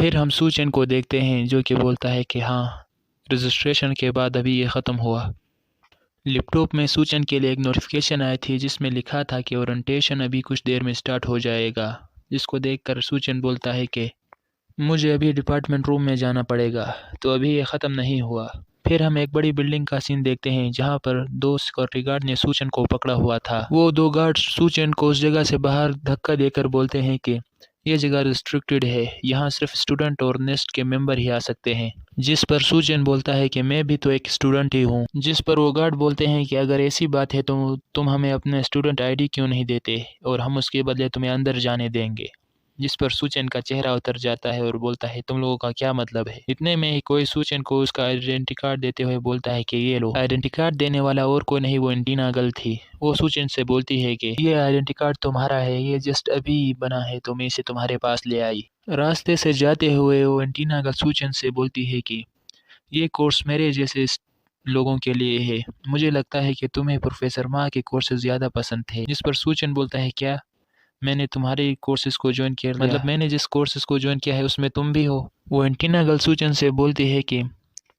फिर हम सूचन को देखते हैं जो कि बोलता है कि हाँ, रजिस्ट्रेशन के बाद अभी ये ख़त्म हुआ। लैपटॉप में सूचन के लिए एक नोटिफिकेशन आई थी जिसमें लिखा था कि ओरिएंटेशन अभी कुछ देर में स्टार्ट हो जाएगा, जिसको देखकर सूचन बोलता है कि मुझे अभी डिपार्टमेंट रूम में जाना पड़ेगा, तो अभी ये ख़त्म नहीं हुआ। फिर हम एक बड़ी बिल्डिंग का सीन देखते हैं जहां पर दो सिक्योरिटी गार्ड ने सूचन को पकड़ा हुआ था। वो दो गार्ड सूचन को उस जगह से बाहर धक्का देकर बोलते हैं कि ये जगह रिस्ट्रिक्टेड है, यहाँ सिर्फ स्टूडेंट और नेस्ट के मेंबर ही आ सकते हैं। जिस पर सूचन बोलता है कि मैं भी तो एक स्टूडेंट ही हूँ। जिस पर वो गार्ड बोलते हैं कि अगर ऐसी बात है तो तुम हमें अपने स्टूडेंट आईडी क्यों नहीं देते और हम उसके बदले तुम्हें अंदर जाने देंगे। जिस पर सूचन का चेहरा उतर जाता है और बोलता है तुम लोगों का क्या मतलब है। इतने में ही कोई सूचन को उसका आइडेंटिटी कार्ड देते हुए बोलता है कि ये लो। आइडेंटिटी कार्ड देने वाला और कोई नहीं, वो एंटीना गर्ल थी। वो सूचन से बोलती है कि ये आइडेंटिटी कार्ड तुम्हारा है, ये जस्ट अभी बना है तो मैं इसे तुम्हारे पास ले आई। रास्ते से जाते हुए वो एंटीना गर्ल सूचन से बोलती है कि ये कोर्स मेरे जैसे लोगों के लिए है, मुझे लगता है कि तुम्हें प्रोफेसर माँ के कोर्सेज ज़्यादा पसंद थे। जिस पर सूचन बोलता है क्या, मैंने तुम्हारे कोर्सेज को ज्वाइन किया, मतलब मैंने जिस कोर्सेज को ज्वाइन किया है उसमें तुम भी हो। वो एंटीना गर्ल सूचन से बोलती है कि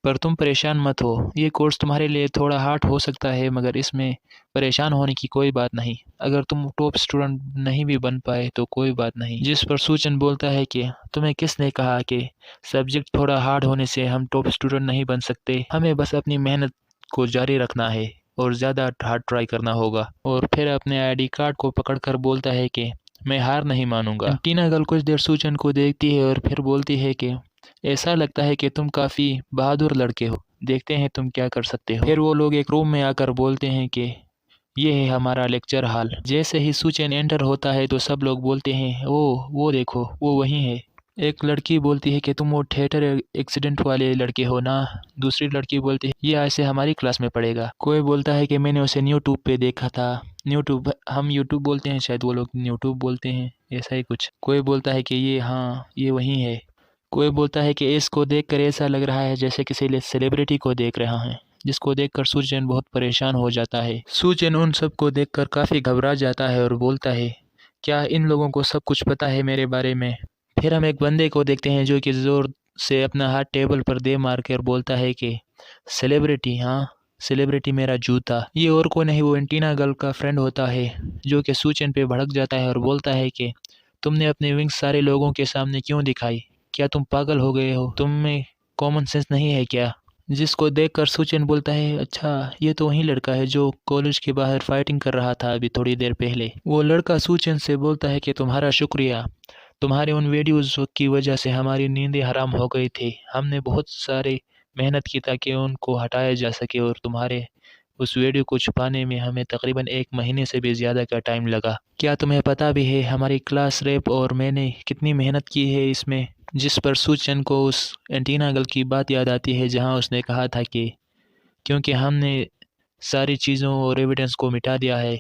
पर तुम परेशान मत हो, ये कोर्स तुम्हारे लिए थोड़ा हार्ड हो सकता है मगर इसमें परेशान होने की कोई बात नहीं। अगर तुम टॉप स्टूडेंट नहीं भी बन पाए तो कोई बात नहीं। जिस पर सूचन बोलता है कि तुम्हें किसने कहा कि सब्जेक्ट थोड़ा हार्ड होने से हम टॉप स्टूडेंट नहीं बन सकते, हमें बस अपनी मेहनत को जारी रखना है और ज़्यादा हार्ड ट्राई करना होगा। और फिर अपने आईडी कार्ड को पकड़कर बोलता है कि मैं हार नहीं मानूंगा। टीना गर्ल कुछ देर सूचन को देखती है और फिर बोलती है कि ऐसा लगता है कि तुम काफ़ी बहादुर लड़के हो, देखते हैं तुम क्या कर सकते हो। फिर वो लोग एक रूम में आकर बोलते हैं कि ये है हमारा लेक्चर हॉल। जैसे ही सूचन एंटर होता है तो सब लोग बोलते हैं ओ वो देखो वो वही है। एक लड़की बोलती है कि तुम वो थिएटर एक्सीडेंट वाले लड़के हो ना। दूसरी लड़की बोलती है ये ऐसे हमारी क्लास में पढ़ेगा। कोई बोलता है कि मैंने उसे यूट्यूब पे देखा था। यूट्यूब, हम यूट्यूब बोलते हैं शायद, वो लोग यूट्यूब बोलते हैं, ऐसा ही कुछ। कोई बोलता है कि ये हाँ ये वही है। कोई बोलता है कि इसको देखकर ऐसा लग रहा है जैसे किसी सेलिब्रिटी को देख रहा है। जिसको देखकर सूचन बहुत परेशान हो जाता है। सूचन उन सबको देखकर काफ़ी घबरा जाता है और बोलता है क्या इन लोगों को सब कुछ पता है मेरे बारे में। फिर हम एक बंदे को देखते हैं जो कि ज़ोर से अपना हाथ टेबल पर दे मार कर बोलता है कि सेलिब्रिटी, हाँ सेलिब्रिटी मेरा जूता। ये और कोई नहीं, वो एंटीना गर्ल का फ्रेंड होता है जो कि सूचन पे भड़क जाता है और बोलता है कि तुमने अपने विंग्स सारे लोगों के सामने क्यों दिखाई, क्या तुम पागल हो गए हो, तुम में कॉमन सेंस नहीं है क्या। जिसको देखकर सूचन बोलता है अच्छा ये तो वही लड़का है जो कॉलेज के बाहर फाइटिंग कर रहा था अभी थोड़ी देर पहले। वो लड़का सूचन से बोलता है कि तुम्हारा शुक्रिया, तुम्हारे उन वीडियोज़ की वजह से हमारी नींदें हराम हो गई थी। हमने बहुत सारे मेहनत की ताकि उनको हटाया जा सके और तुम्हारे उस वीडियो को छुपाने में हमें तकरीबन 1 महीने से भी ज़्यादा का टाइम लगा। क्या तुम्हें पता भी है हमारी क्लास रेप और मैंने कितनी मेहनत की है इसमें। जिस पर सूचन को उस एंटीना गर्ल की बात याद आती है जहां उसने कहा था कि क्योंकि हमने सारी चीज़ों और एविडेंस को मिटा दिया है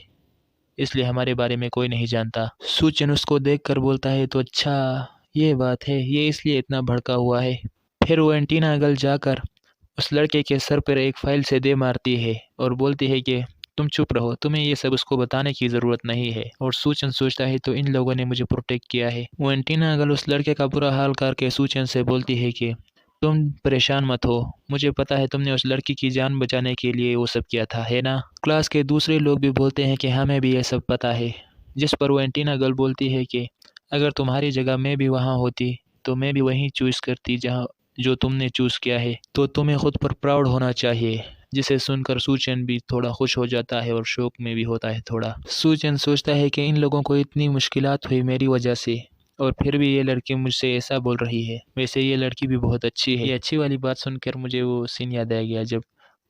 इसलिए हमारे बारे में कोई नहीं जानता। सूचन उसको देखकर बोलता है तो अच्छा ये बात है, ये इसलिए इतना भड़का हुआ है। फिर वो एंटीना गर्ल जाकर उस लड़के के सर पर एक फाइल से दे मारती है और बोलती है कि तुम चुप रहो, तुम्हें ये सब उसको बताने की ज़रूरत नहीं है। और सूचन सोचता है तो इन लोगों ने मुझे प्रोटेक्ट किया है। वो एंटीना गर्ल उस लड़के का बुरा हाल करके सूचन से बोलती है कि तुम परेशान मत हो, मुझे पता है तुमने उस लड़की की जान बचाने के लिए वो सब किया था, है ना। क्लास के दूसरे लोग भी बोलते हैं कि हमें भी ये सब पता है। जिस पर वो एंटीना गर्ल बोलती है कि अगर तुम्हारी जगह मैं भी वहाँ होती तो मैं भी वहीं चूज़ करती जहाँ जो तुमने चूज़ किया है, तो तुम्हें खुद पर प्राउड होना चाहिए। जिसे सुनकर सूचन भी थोड़ा खुश हो जाता है और शौक में भी होता है थोड़ा। सूचन सोचता है कि इन लोगों को इतनी मुश्किलात हुई मेरी वजह से और फिर भी ये लड़की मुझसे ऐसा बोल रही है। वैसे ये लड़की भी बहुत अच्छी है। ये अच्छी वाली बात सुनकर मुझे वो सीन याद आ गया जब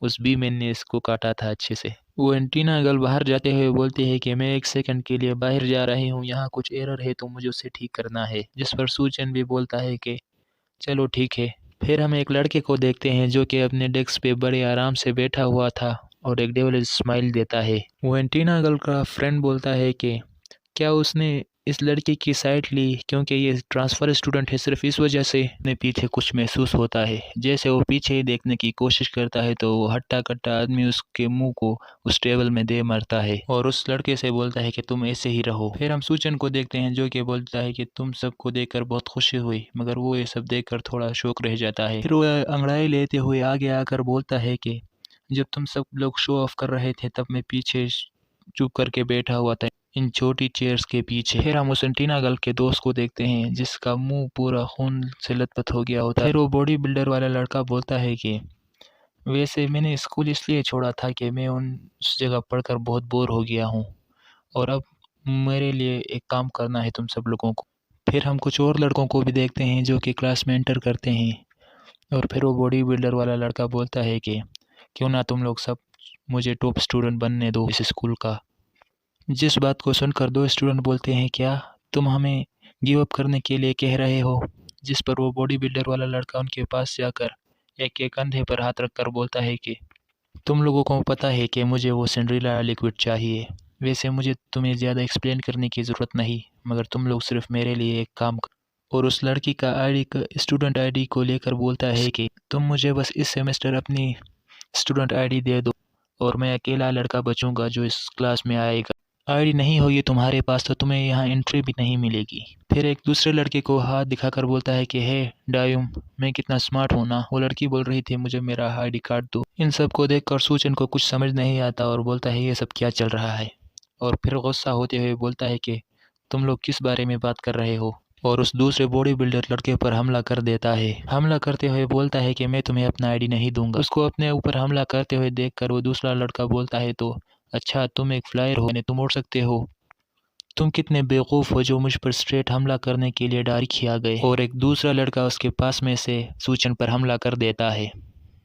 उस बी मैन ने इसको काटा था अच्छे से। वो एंटीना गर्ल बाहर जाते हुए बोलती है कि मैं 1 सेकंड के लिए बाहर जा रही हूँ, यहाँ कुछ एरर है तो मुझे उसे ठीक करना है। जिस पर सूचन भी बोलता है कि चलो ठीक है। फिर हम एक लड़के को देखते हैं जो कि अपने डेस्क पे बड़े आराम से बैठा हुआ था और एक डेविल स्माइल देता है। वो एंटीना गर्ल का फ्रेंड बोलता है कि क्या उसने इस लड़की की साइड ली क्योंकि ये ट्रांसफ़र स्टूडेंट है, सिर्फ इस वजह से ने पीछे कुछ महसूस होता है। जैसे वो पीछे देखने की कोशिश करता है तो वो हट्टा-कट्टा आदमी उसके मुंह को उस टेबल में दे मारता है और उस लड़के से बोलता है कि तुम ऐसे ही रहो। फिर हम सूचन को देखते हैं जो कि बोलता है कि तुम सबको देखकर बहुत खुशी हुई, मगर वो ये सब देखकर थोड़ा शौक रह जाता है। फिर वो अंगड़ाई लेते हुए आगे आकर बोलता है कि जब तुम सब लोग शो ऑफ कर रहे थे तब मैं पीछे चुप करके बैठा हुआ था इन छोटी चेयर्स के पीछे। फिर हम उस एंटीना गर्ल के दोस्त को देखते हैं जिसका मुंह पूरा खून से लथपथ हो गया होता है। फिर वो बॉडी बिल्डर वाला लड़का बोलता है कि वैसे मैंने स्कूल इसलिए छोड़ा था कि मैं उस जगह पढ़कर बहुत बोर हो गया हूँ और अब मेरे लिए एक काम करना है तुम सब लोगों को। फिर हम कुछ और लड़कों को भी देखते हैं जो कि क्लास में एंटर करते हैं और फिर वो बॉडी बिल्डर वाला लड़का बोलता है कि क्यों ना तुम लोग सब मुझे टॉप स्टूडेंट बनने दो इस स्कूल का। जिस बात को सुनकर दो स्टूडेंट बोलते हैं क्या तुम हमें गिव अप करने के लिए कह रहे हो। जिस पर वो बॉडी बिल्डर वाला लड़का उनके पास जाकर एक एक कंधे पर हाथ रखकर बोलता है कि तुम लोगों को पता है कि मुझे वो सिंड्रेला लिक्विड चाहिए। वैसे मुझे तुम्हें ज़्यादा एक्सप्लेन करने की ज़रूरत नहीं, मगर तुम लोग सिर्फ मेरे लिए एक काम करो। और उस लड़की का आईडी स्टूडेंट आईडी को लेकर बोलता है कि तुम मुझे बस इस सेमेस्टर अपनी स्टूडेंट आईडी दे दो और मैं अकेला लड़का बचूंगा जो इस क्लास में आएगा। आईडी नहीं होगी तुम्हारे पास तो तुम्हें यहाँ एंट्री भी नहीं मिलेगी। फिर एक दूसरे लड़के को हाथ दिखाकर बोलता है कि हे डायूम, मैं कितना स्मार्ट हूँ ना। वो लड़की बोल रही थी मुझे मेरा आईडी कार्ड दो। इन सब को देखकर सूचन को कुछ समझ नहीं आता और बोलता है ये सब क्या चल रहा है, और फिर गुस्सा होते हुए बोलता है कि तुम लोग किस बारे में बात कर रहे हो, और उस दूसरे बॉडी बिल्डर लड़के पर हमला कर देता है। हमला करते हुए बोलता है कि मैं तुम्हें अपना आईडी नहीं दूंगा। उसको अपने ऊपर हमला करते हुए देखकर वो दूसरा लड़का बोलता है तो अच्छा तुम एक फ्लायर हो, तुम उड़ सकते हो। तुम कितने बेवकूफ़ हो जो मुझ पर स्ट्रेट हमला करने के लिए डायरेक्ट आ गए। और एक दूसरा लड़का उसके पास में से सूचन पर हमला कर देता है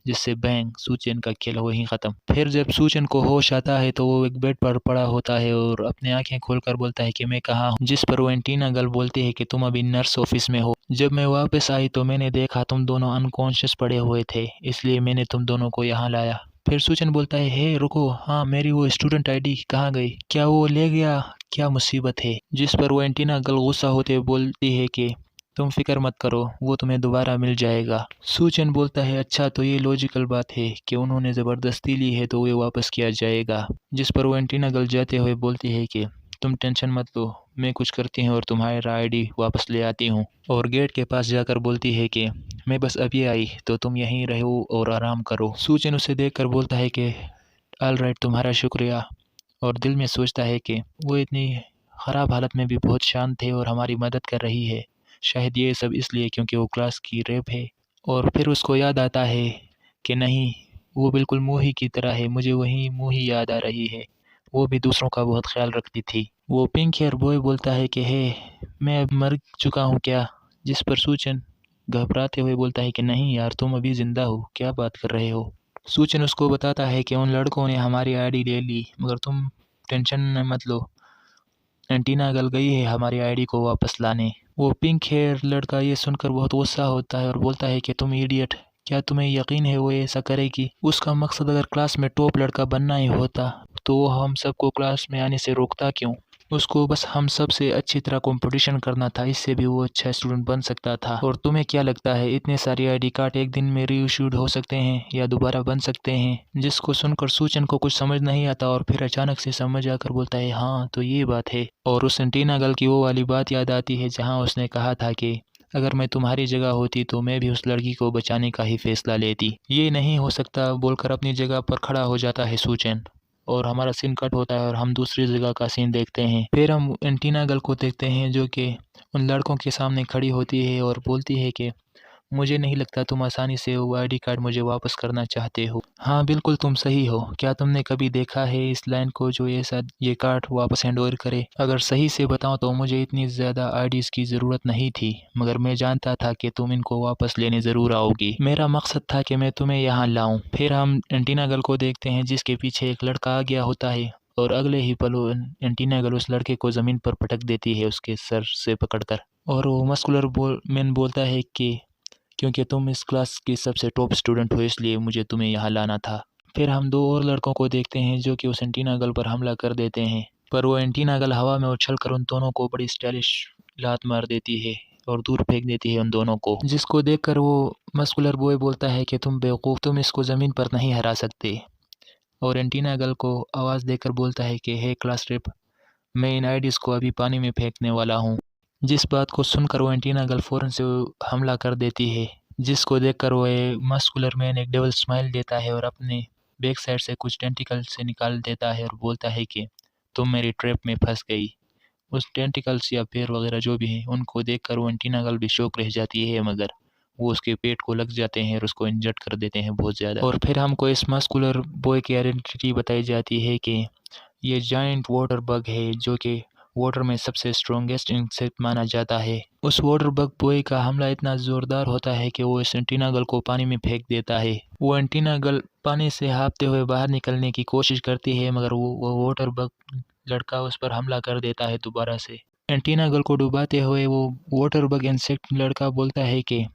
जिससे बैंग सूचन का खेल वहीं ख़त्म। फिर जब सूचन को होश आता है तो वो एक बेड पर पड़ा होता है और अपनी आंखें खोलकर बोलता है कि मैं कहाँ हूँ। जिस पर वो एंटीना गर्ल बोलती है कि तुम अभी नर्स ऑफिस में हो। जब मैं वापस आई तो मैंने देखा तुम दोनों अनकॉन्शियस पड़े हुए थे, इसलिए मैंने तुम दोनों को यहाँ लाया। फिर सूचन बोलता है हे रुको, हाँ मेरी वो स्टूडेंट आईडी कहाँ गई, क्या वो ले गया, क्या मुसीबत है। जिस पर वो एंटीना गर्ल गुस्सा होते हुए बोलती है कि तुम फिक्र मत करो, वो तुम्हें दोबारा मिल जाएगा। सूचन बोलता है अच्छा तो ये लॉजिकल बात है कि उन्होंने ज़बरदस्ती ली है तो ये वापस किया जाएगा। जिस पर वो एंटीना गर्ल जाते हुए बोलती है कि तुम टेंशन मत लो, मैं कुछ करती हूँ और तुम्हारा आईडी वापस ले आती हूँ। और गेट के पास जाकर बोलती है कि मैं बस अभी आई तो तुम यहीं रहो और आराम करो। सूचन उसे देखकर बोलता है कि ऑल राइट, तुम्हारा शुक्रिया। और दिल में सोचता है कि वो इतनी ख़राब हालत में भी बहुत शांत है और हमारी मदद कर रही है। शायद ये सब इसलिए क्योंकि वो क्लास की रेप है। और फिर उसको याद आता है कि नहीं, वो बिल्कुल मूही की तरह है, मुझे वही मूही याद आ रही है, वो भी दूसरों का बहुत ख्याल रखती थी। वो पिंक हेयर बॉय बोलता है कि हे मैं अब मर चुका हूँ क्या। जिस पर सूचन घबराते हुए बोलता है कि नहीं यार, तुम अभी ज़िंदा हो, क्या बात कर रहे हो। सूचन उसको बताता है कि उन लड़कों ने हमारी आईडी ले ली, मगर तुम टेंशन मत लो, एंटीना गल गई है हमारी आईडी को वापस लाने। वो पिंक हेयर लड़का ये सुनकर बहुत गुस्सा होता है और बोलता है कि तुम इडियट, क्या तुम्हें यकीन है वो ऐसा करेगी। उसका मकसद अगर क्लास में टॉप लड़का बनना ही होता तो वो हम सबको क्लास में आने से रोकता क्यों। उसको बस हम सब से अच्छी तरह कंपटीशन करना था, इससे भी वो अच्छा स्टूडेंट बन सकता था। और तुम्हें क्या लगता है इतने सारे आईडी कार्ड एक दिन में रीइश्यूड हो सकते हैं या दोबारा बन सकते हैं। जिसको सुनकर सूचन को कुछ समझ नहीं आता और फिर अचानक से समझ आकर बोलता है हाँ तो ये बात है। और उस एंटीना गर्ल की वो वाली बात याद आती है जहाँ उसने कहा था कि अगर मैं तुम्हारी जगह होती तो मैं भी उस लड़की को बचाने का ही फैसला लेती। ये नहीं हो सकता बोलकर अपनी जगह पर खड़ा हो जाता है सूचन, और हमारा सीन कट होता है और हम दूसरी जगह का सीन देखते हैं। फिर हम एंटीना गर्ल को देखते हैं जो कि उन लड़कों के सामने खड़ी होती है और बोलती है कि मुझे नहीं लगता तुम आसानी से वो आईडी कार्ड मुझे वापस करना चाहते हो। हाँ बिल्कुल तुम सही हो, क्या तुमने कभी देखा है इस लाइन को जो ऐसा ये कार्ड वापस हैंड ओवर करे। अगर सही से बताऊं तो मुझे इतनी ज़्यादा आईडीज़ की ज़रूरत नहीं थी, मगर मैं जानता था कि तुम इनको वापस लेने ज़रूर आओगी। मेरा मकसद था कि मैं तुम्हें यहाँ लाऊं। फिर हम एंटीना गर्ल को देखते हैं जिसके पीछे एक लड़का आ गया होता है और अगले ही पल एंटीना गर्ल उस लड़के को ज़मीन पर पटक देती है उसके सर से पकड़कर। और वो मस्कुलर मैन बोलता है कि क्योंकि तुम इस क्लास की सबसे टॉप स्टूडेंट हो इसलिए मुझे तुम्हें यहाँ लाना था। फिर हम दो और लड़कों को देखते हैं जो कि उस एंटीना गर्ल पर हमला कर देते हैं पर वो एंटीना गल हवा में उछलकर उन दोनों को बड़ी स्टाइलिश लात मार देती है और दूर फेंक देती है उन दोनों को, जिसको देखकर वो मस्कुलर बॉय बोलता है कि तुम बेवकूफ़, तुम इसको ज़मीन पर नहीं हरा सकते। और एंटीना गल को आवाज़ देकर बोलता है कि हे क्लास रिप, मैं इन आइडियस को अभी पानी में फेंकने वाला हूँ। जिस बात को सुनकर वो एंटीना गल फ़ौरन से हमला कर देती है, जिसको देखकर वो मस्कुलर मैन एक डेविल स्माइल देता है और अपने बैक साइड से कुछ टेंटिकल से निकाल देता है और बोलता है कि तुम मेरी ट्रैप में फंस गई। उस टेंटिकल्स या पैर वगैरह जो भी हैं उनको देखकर वो एंटीना गल भी शॉक रह जाती है, मगर वो उसके पेट को लग जाते हैं और उसको इंजर्ड कर देते हैं बहुत ज़्यादा। और फिर हमको इस मस्कुलर बॉय की आइडेंटिटी बताई जाती है कि ये जायंट वाटर बग है जो कि वाटर में सबसे स्ट्रॉन्गेस्ट इंसेक्ट माना जाता है। उस वाटर बग बॉय का हमला इतना ज़ोरदार होता है कि वो इस एंटीना गल को पानी में फेंक देता है। वो एंटीना गल पानी से हाँफते हुए बाहर निकलने की कोशिश करती है, मगर वो वाटर बग लड़का उस पर हमला कर देता है दोबारा से। एंटीना गल को डुबाते हुए वो वाटर बग इंसेक्ट लड़का बोलता है कि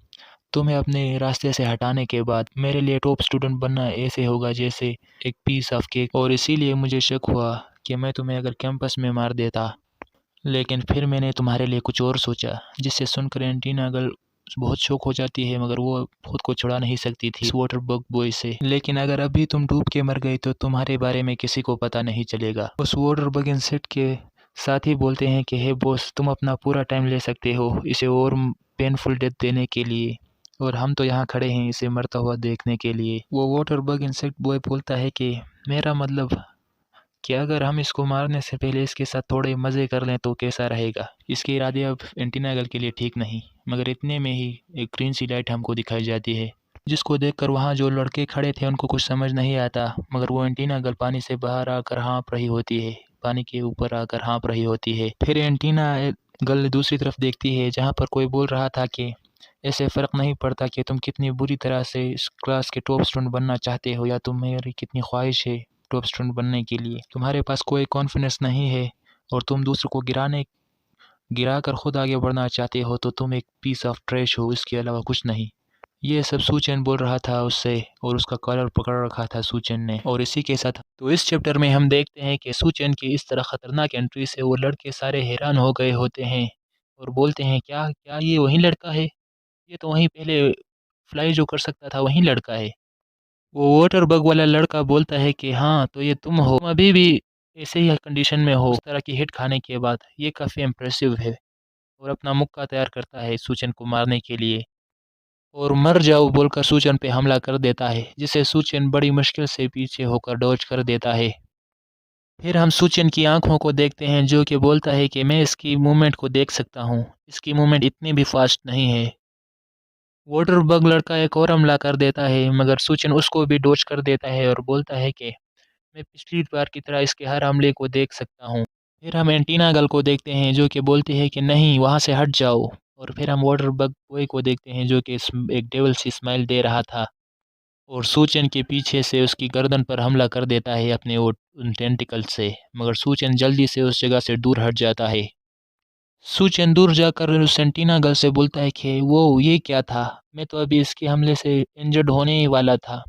तुम्हें अपने रास्ते से हटाने के बाद मेरे लिए टॉप स्टूडेंट बनना ऐसे होगा जैसे एक पीस ऑफ केक, और इसीलिए मुझे शक हुआ कि मैं तुम्हें अगर कैंपस में मार देता, लेकिन फिर मैंने तुम्हारे लिए कुछ और सोचा। जिससे सुनकर एंटीना गर्ल बहुत शौक हो जाती है, मगर वो खुद को छुड़ा नहीं सकती थी इस वाटर बग बॉय से। लेकिन अगर अभी तुम डूब के मर गई तो तुम्हारे बारे में किसी को पता नहीं चलेगा। उस वाटर बग इंसेक्ट के साथ ही बोलते हैं कि हे बॉस, तुम अपना पूरा टाइम ले सकते हो इसे और पेनफुल डेथ देने के लिए, और हम तो यहाँ खड़े हैं इसे मरता हुआ देखने के लिए। वो वाटर बग इंसेक्ट बॉय बोलता है कि मेरा मतलब कि अगर हम इसको मारने से पहले इसके साथ थोड़े मज़े कर लें तो कैसा रहेगा। इसके इरादे अब एंटीना गल के लिए ठीक नहीं, मगर इतने में ही एक ग्रीन सी लाइट हमको दिखाई जाती है, जिसको देखकर वहाँ जो लड़के खड़े थे उनको कुछ समझ नहीं आता, मगर वो एंटीना गल पानी से बाहर आकर हाँफ रही होती है, पानी के ऊपर आकर हाँफ रही होती है। फिर एंटीना गल दूसरी तरफ देखती है जहाँ पर कोई बोल रहा था कि ऐसे फ़र्क नहीं पड़ता कि तुम कितनी बुरी तरह से इस क्लास के टॉप स्टूडेंट बनना चाहते हो या तुम्हारी कितनी ख्वाहिश है टॉप स्टूडेंट बनने के लिए, तुम्हारे पास कोई कॉन्फिडेंस नहीं है और तुम दूसरों को गिरा कर खुद आगे बढ़ना चाहते हो तो तुम एक पीस ऑफ ट्रैश हो, इसके अलावा कुछ नहीं। ये सब सूचन बोल रहा था उससे और उसका कॉलर पकड़ रखा था सूचन ने। और इसी के साथ तो इस चैप्टर में हम देखते हैं कि सूचन की इस तरह ख़तरनाक एंट्री से वो लड़के सारे हैरान हो गए होते हैं और बोलते हैं क्या क्या ये वही लड़का है, ये तो वहीं पहले फ्लाई जो कर सकता था वही लड़का है। वो वाटर बग वाला लड़का बोलता है कि हाँ तो ये तुम हो, तुम अभी भी ऐसे ही कंडीशन में हो। इस तरह की हिट खाने के बाद ये काफ़ी इम्प्रेसिव है, और अपना मुक्का तैयार करता है सूचन को मारने के लिए और मर जाओ बोलकर सूचन पे हमला कर देता है, जिसे सूचन बड़ी मुश्किल से पीछे होकर डॉज कर देता है। फिर हम सूचन की आंखों को देखते हैं जो कि बोलता है कि मैं इसकी मूवमेंट को देख सकता हूँ, इसकी मूवमेंट इतनी भी फास्ट नहीं है। वाटर बग लड़का एक और हमला कर देता है, मगर सूचन उसको भी डॉज कर देता है और बोलता है कि मैं पिछली बार की तरह इसके हर हमले को देख सकता हूँ। फिर हम एंटीना गर्ल को देखते हैं जो कि बोलती है कि नहीं वहाँ से हट जाओ, और फिर हम वाटर बग बॉय को देखते हैं जो कि एक डेविल सी स्माइल दे रहा था और सूचन के पीछे से उसकी गर्दन पर हमला कर देता है अपने वो उन टेंटिकल से, मगर सूचन जल्दी से उस जगह से दूर हट जाता है। सूचन दूर जाकर उस एंटीना गर्ल से बोलता है कि वो ये क्या था, मैं तो अभी इसके हमले से इंजर्ड होने ही वाला था।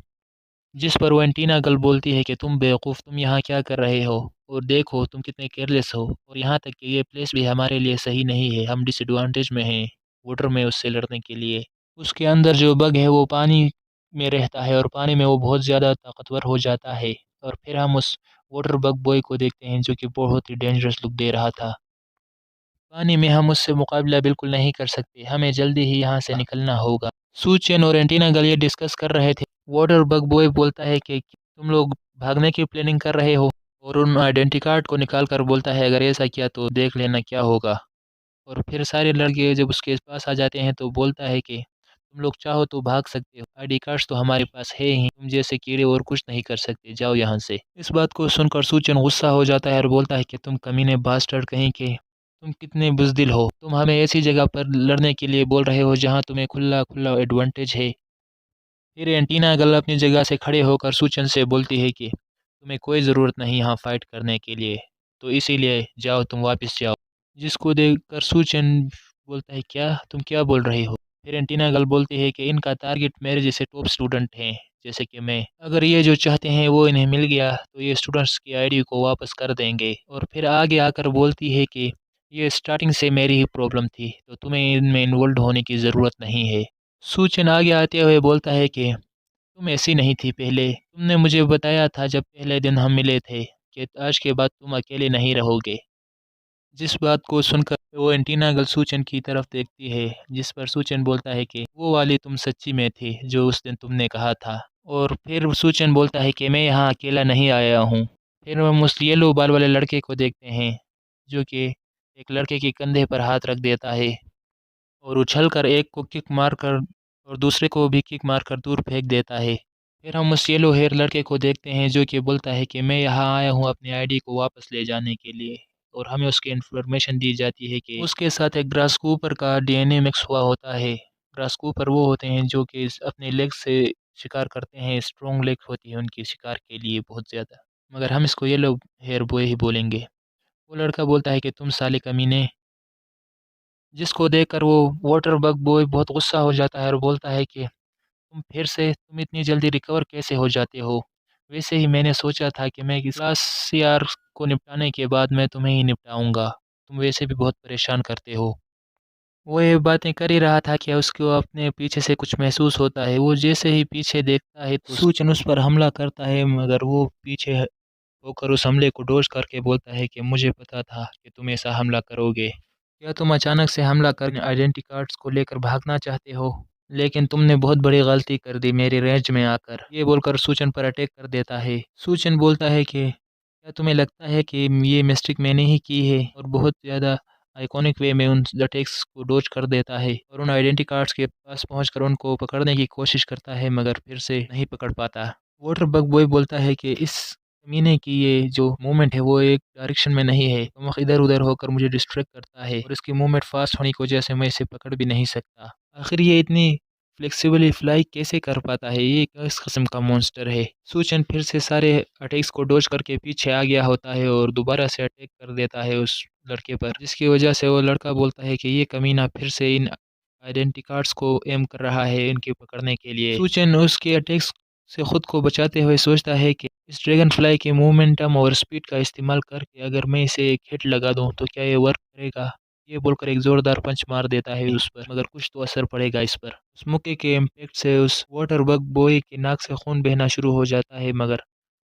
जिस पर वो एंटीना गर्ल बोलती है कि तुम बेवकूफ़, तुम यहाँ क्या कर रहे हो, और देखो तुम कितने केयरलेस हो, और यहाँ तक कि ये प्लेस भी हमारे लिए सही नहीं है, हम डिसएडवांटेज में हैं वाटर में उससे लड़ने के लिए। उसके अंदर जो बग है वो पानी में रहता है और पानी में वो बहुत ज़्यादा ताकतवर हो जाता है। और फिर हम उस वाटर बग बॉय को देखते हैं जो कि बहुत ही डेंजरस लुक दे रहा था। पानी में हम उससे मुकाबला बिल्कुल नहीं कर सकते, हमें जल्दी ही यहाँ से निकलना होगा। सूचेन और एंटीना गर्ल ये डिस्कस कर रहे थे। वाटर बग बॉय बोलता है कि तुम लोग भागने की प्लानिंग कर रहे हो, और उन आइडेंटिटी कार्ड को निकाल कर बोलता है अगर ऐसा किया तो देख लेना क्या होगा। और फिर सारे लड़के जब उसके पास आ जाते हैं तो बोलता है कि तुम लोग चाहो तो भाग सकते हो, आईडी कार्ड्स तो हमारे पास है ही, तुम जैसे कीड़े और कुछ नहीं कर सकते, जाओ यहाँ से। इस बात को सुनकर सूचन गुस्सा हो जाता है और बोलता है कि तुम कमीने बास्टर्ड कहीं के, तुम कितने बुज़दिल हो, तुम हमें ऐसी जगह पर लड़ने के लिए बोल रहे हो जहाँ तुम्हें खुला खुला एडवांटेज है। फिर एंटीना गर्ल अपनी जगह से खड़े होकर सूचन से बोलती है कि तुम्हें कोई ज़रूरत नहीं यहाँ फ़ाइट करने के लिए, तो इसीलिए जाओ तुम वापस जाओ। जिसको देखकर सूचन बोलता है क्या तुम क्या बोल रहे हो। फिर एंटीना गर्ल बोलती है कि इनका टारगेट मेरे जैसे टॉप स्टूडेंट हैं जैसे कि मैं। अगर ये जो चाहते हैं वो इन्हें मिल गया तो ये स्टूडेंट्स की आईडी को वापस कर देंगे और फिर आगे आकर बोलती है कि ये स्टार्टिंग से मेरी ही प्रॉब्लम थी, तो तुम्हें इनमें इन्वॉल्व होने की ज़रूरत नहीं है। सूचन आगे आते हुए बोलता है कि तुम ऐसी नहीं थी पहले, तुमने मुझे बताया था जब पहले दिन हम मिले थे कि आज के बाद तुम अकेले नहीं रहोगे। जिस बात को सुनकर वो एंटीना गर्ल सूचन की तरफ देखती है, जिस पर सूचन बोलता है कि वो वाली तुम सच्ची में थी जो उस दिन तुमने कहा था। और फिर सूचन बोलता है कि मैं यहाँ अकेला नहीं आया हूँ। फिर हम उस येलो बाल वाले लड़के को देखते हैं जो कि एक लड़के के कंधे पर हाथ रख देता है और उछलकर एक को किक मारकर और दूसरे को भी किक मारकर दूर फेंक देता है। फिर हम उस येलो हेयर लड़के को देखते हैं जो कि बोलता है कि मैं यहाँ आया हूँ अपनी आईडी को वापस ले जाने के लिए, और हमें उसकी इन्फॉर्मेशन दी जाती है कि उसके साथ एक ग्रास कूपर का डीएनए मिक्स हुआ होता है। ग्रास कूपर वो होते हैं जो कि अपने लेग से शिकार करते हैं, स्ट्रॉन्ग लेग होती है उनकी शिकार के लिए बहुत ज़्यादा, मगर हम इसको येलो हेयर बॉय ही बोलेंगे। वो लड़का बोलता है कि तुम साले कमीने, जिसको देखकर वो वाटर बग बॉय बहुत गुस्सा हो जाता है और बोलता है कि तुम इतनी जल्दी रिकवर कैसे हो जाते हो? वैसे ही मैंने सोचा था कि मैं इस क्लास यार को निपटाने के बाद मैं तुम्हें ही निपटाऊँगा। तुम वैसे भी बहुत परेशान करते हो। वो ये बातें कर ही रहा था कि उसको अपने पीछे से कुछ महसूस होता है। वो जैसे ही पीछे देखता है तो सूचन उस पर हमला करता है, मगर वो पीछे होकर उस हमले को डॉज करके बोलता है कि मुझे पता था कि तुम ऐसा हमला करोगे। क्या तुम अचानक से हमला कर आइडेंटिटी कार्ड्स को लेकर भागना चाहते हो? लेकिन तुमने बहुत बड़ी गलती कर दी मेरी रेंज में आकर। ये बोलकर सूचन पर अटैक कर देता है। सूचन बोलता है कि क्या तुम्हें लगता है कि ये मिस्टेक मैंने ही की है? और बहुत ज़्यादा आइकॉनिक वे में उन अटैक्स को डॉज कर देता है और उन आइडेंटिटी कार्ड्स के पास पहुंचकर उनको पकड़ने की कोशिश करता है, मगर फिर से नहीं पकड़ पाता। वाटर बग बॉय बोलता है कि इस कमीने की ये जो मूवमेंट है वो एक डायरेक्शन में नहीं है, तो वो इधर-उधर होकर मुझे डिस्ट्रैक्ट करता है और इसकी मूवमेंट फास्ट होने की वजह से मैं इसे पकड़ भी नहीं सकता। आखिर ये इतनी फ्लेक्सिबली फ्लाई कैसे कर पाता है? ये किस किस्म का मॉन्स्टर है? सूचन फिर से सारे अटैक्स को डॉज करके पीछे आ गया होता है और दोबारा से अटैक कर देता है उस लड़के पर, जिसकी वजह से वो लड़का बोलता है कि ये कमीना फिर से इन आइडेंटिटी कार्ड्स को एम कर रहा है इनके पकड़ने के लिए। सूचन उसके अटैक्स से खुद को बचाते हुए सोचता है कि इस ड्रैगन फ्लाई के मोमेंटम और स्पीड का इस्तेमाल करके अगर मैं इसे एक हिट लगा दूँ तो क्या ये वर्क करेगा? ये बोलकर एक ज़ोरदार पंच मार देता है उस पर, मगर कुछ तो असर पड़ेगा इस पर। उस मुक्के के इम्पैक्ट से उस वाटर बग बॉय की नाक से खून बहना शुरू हो जाता है, मगर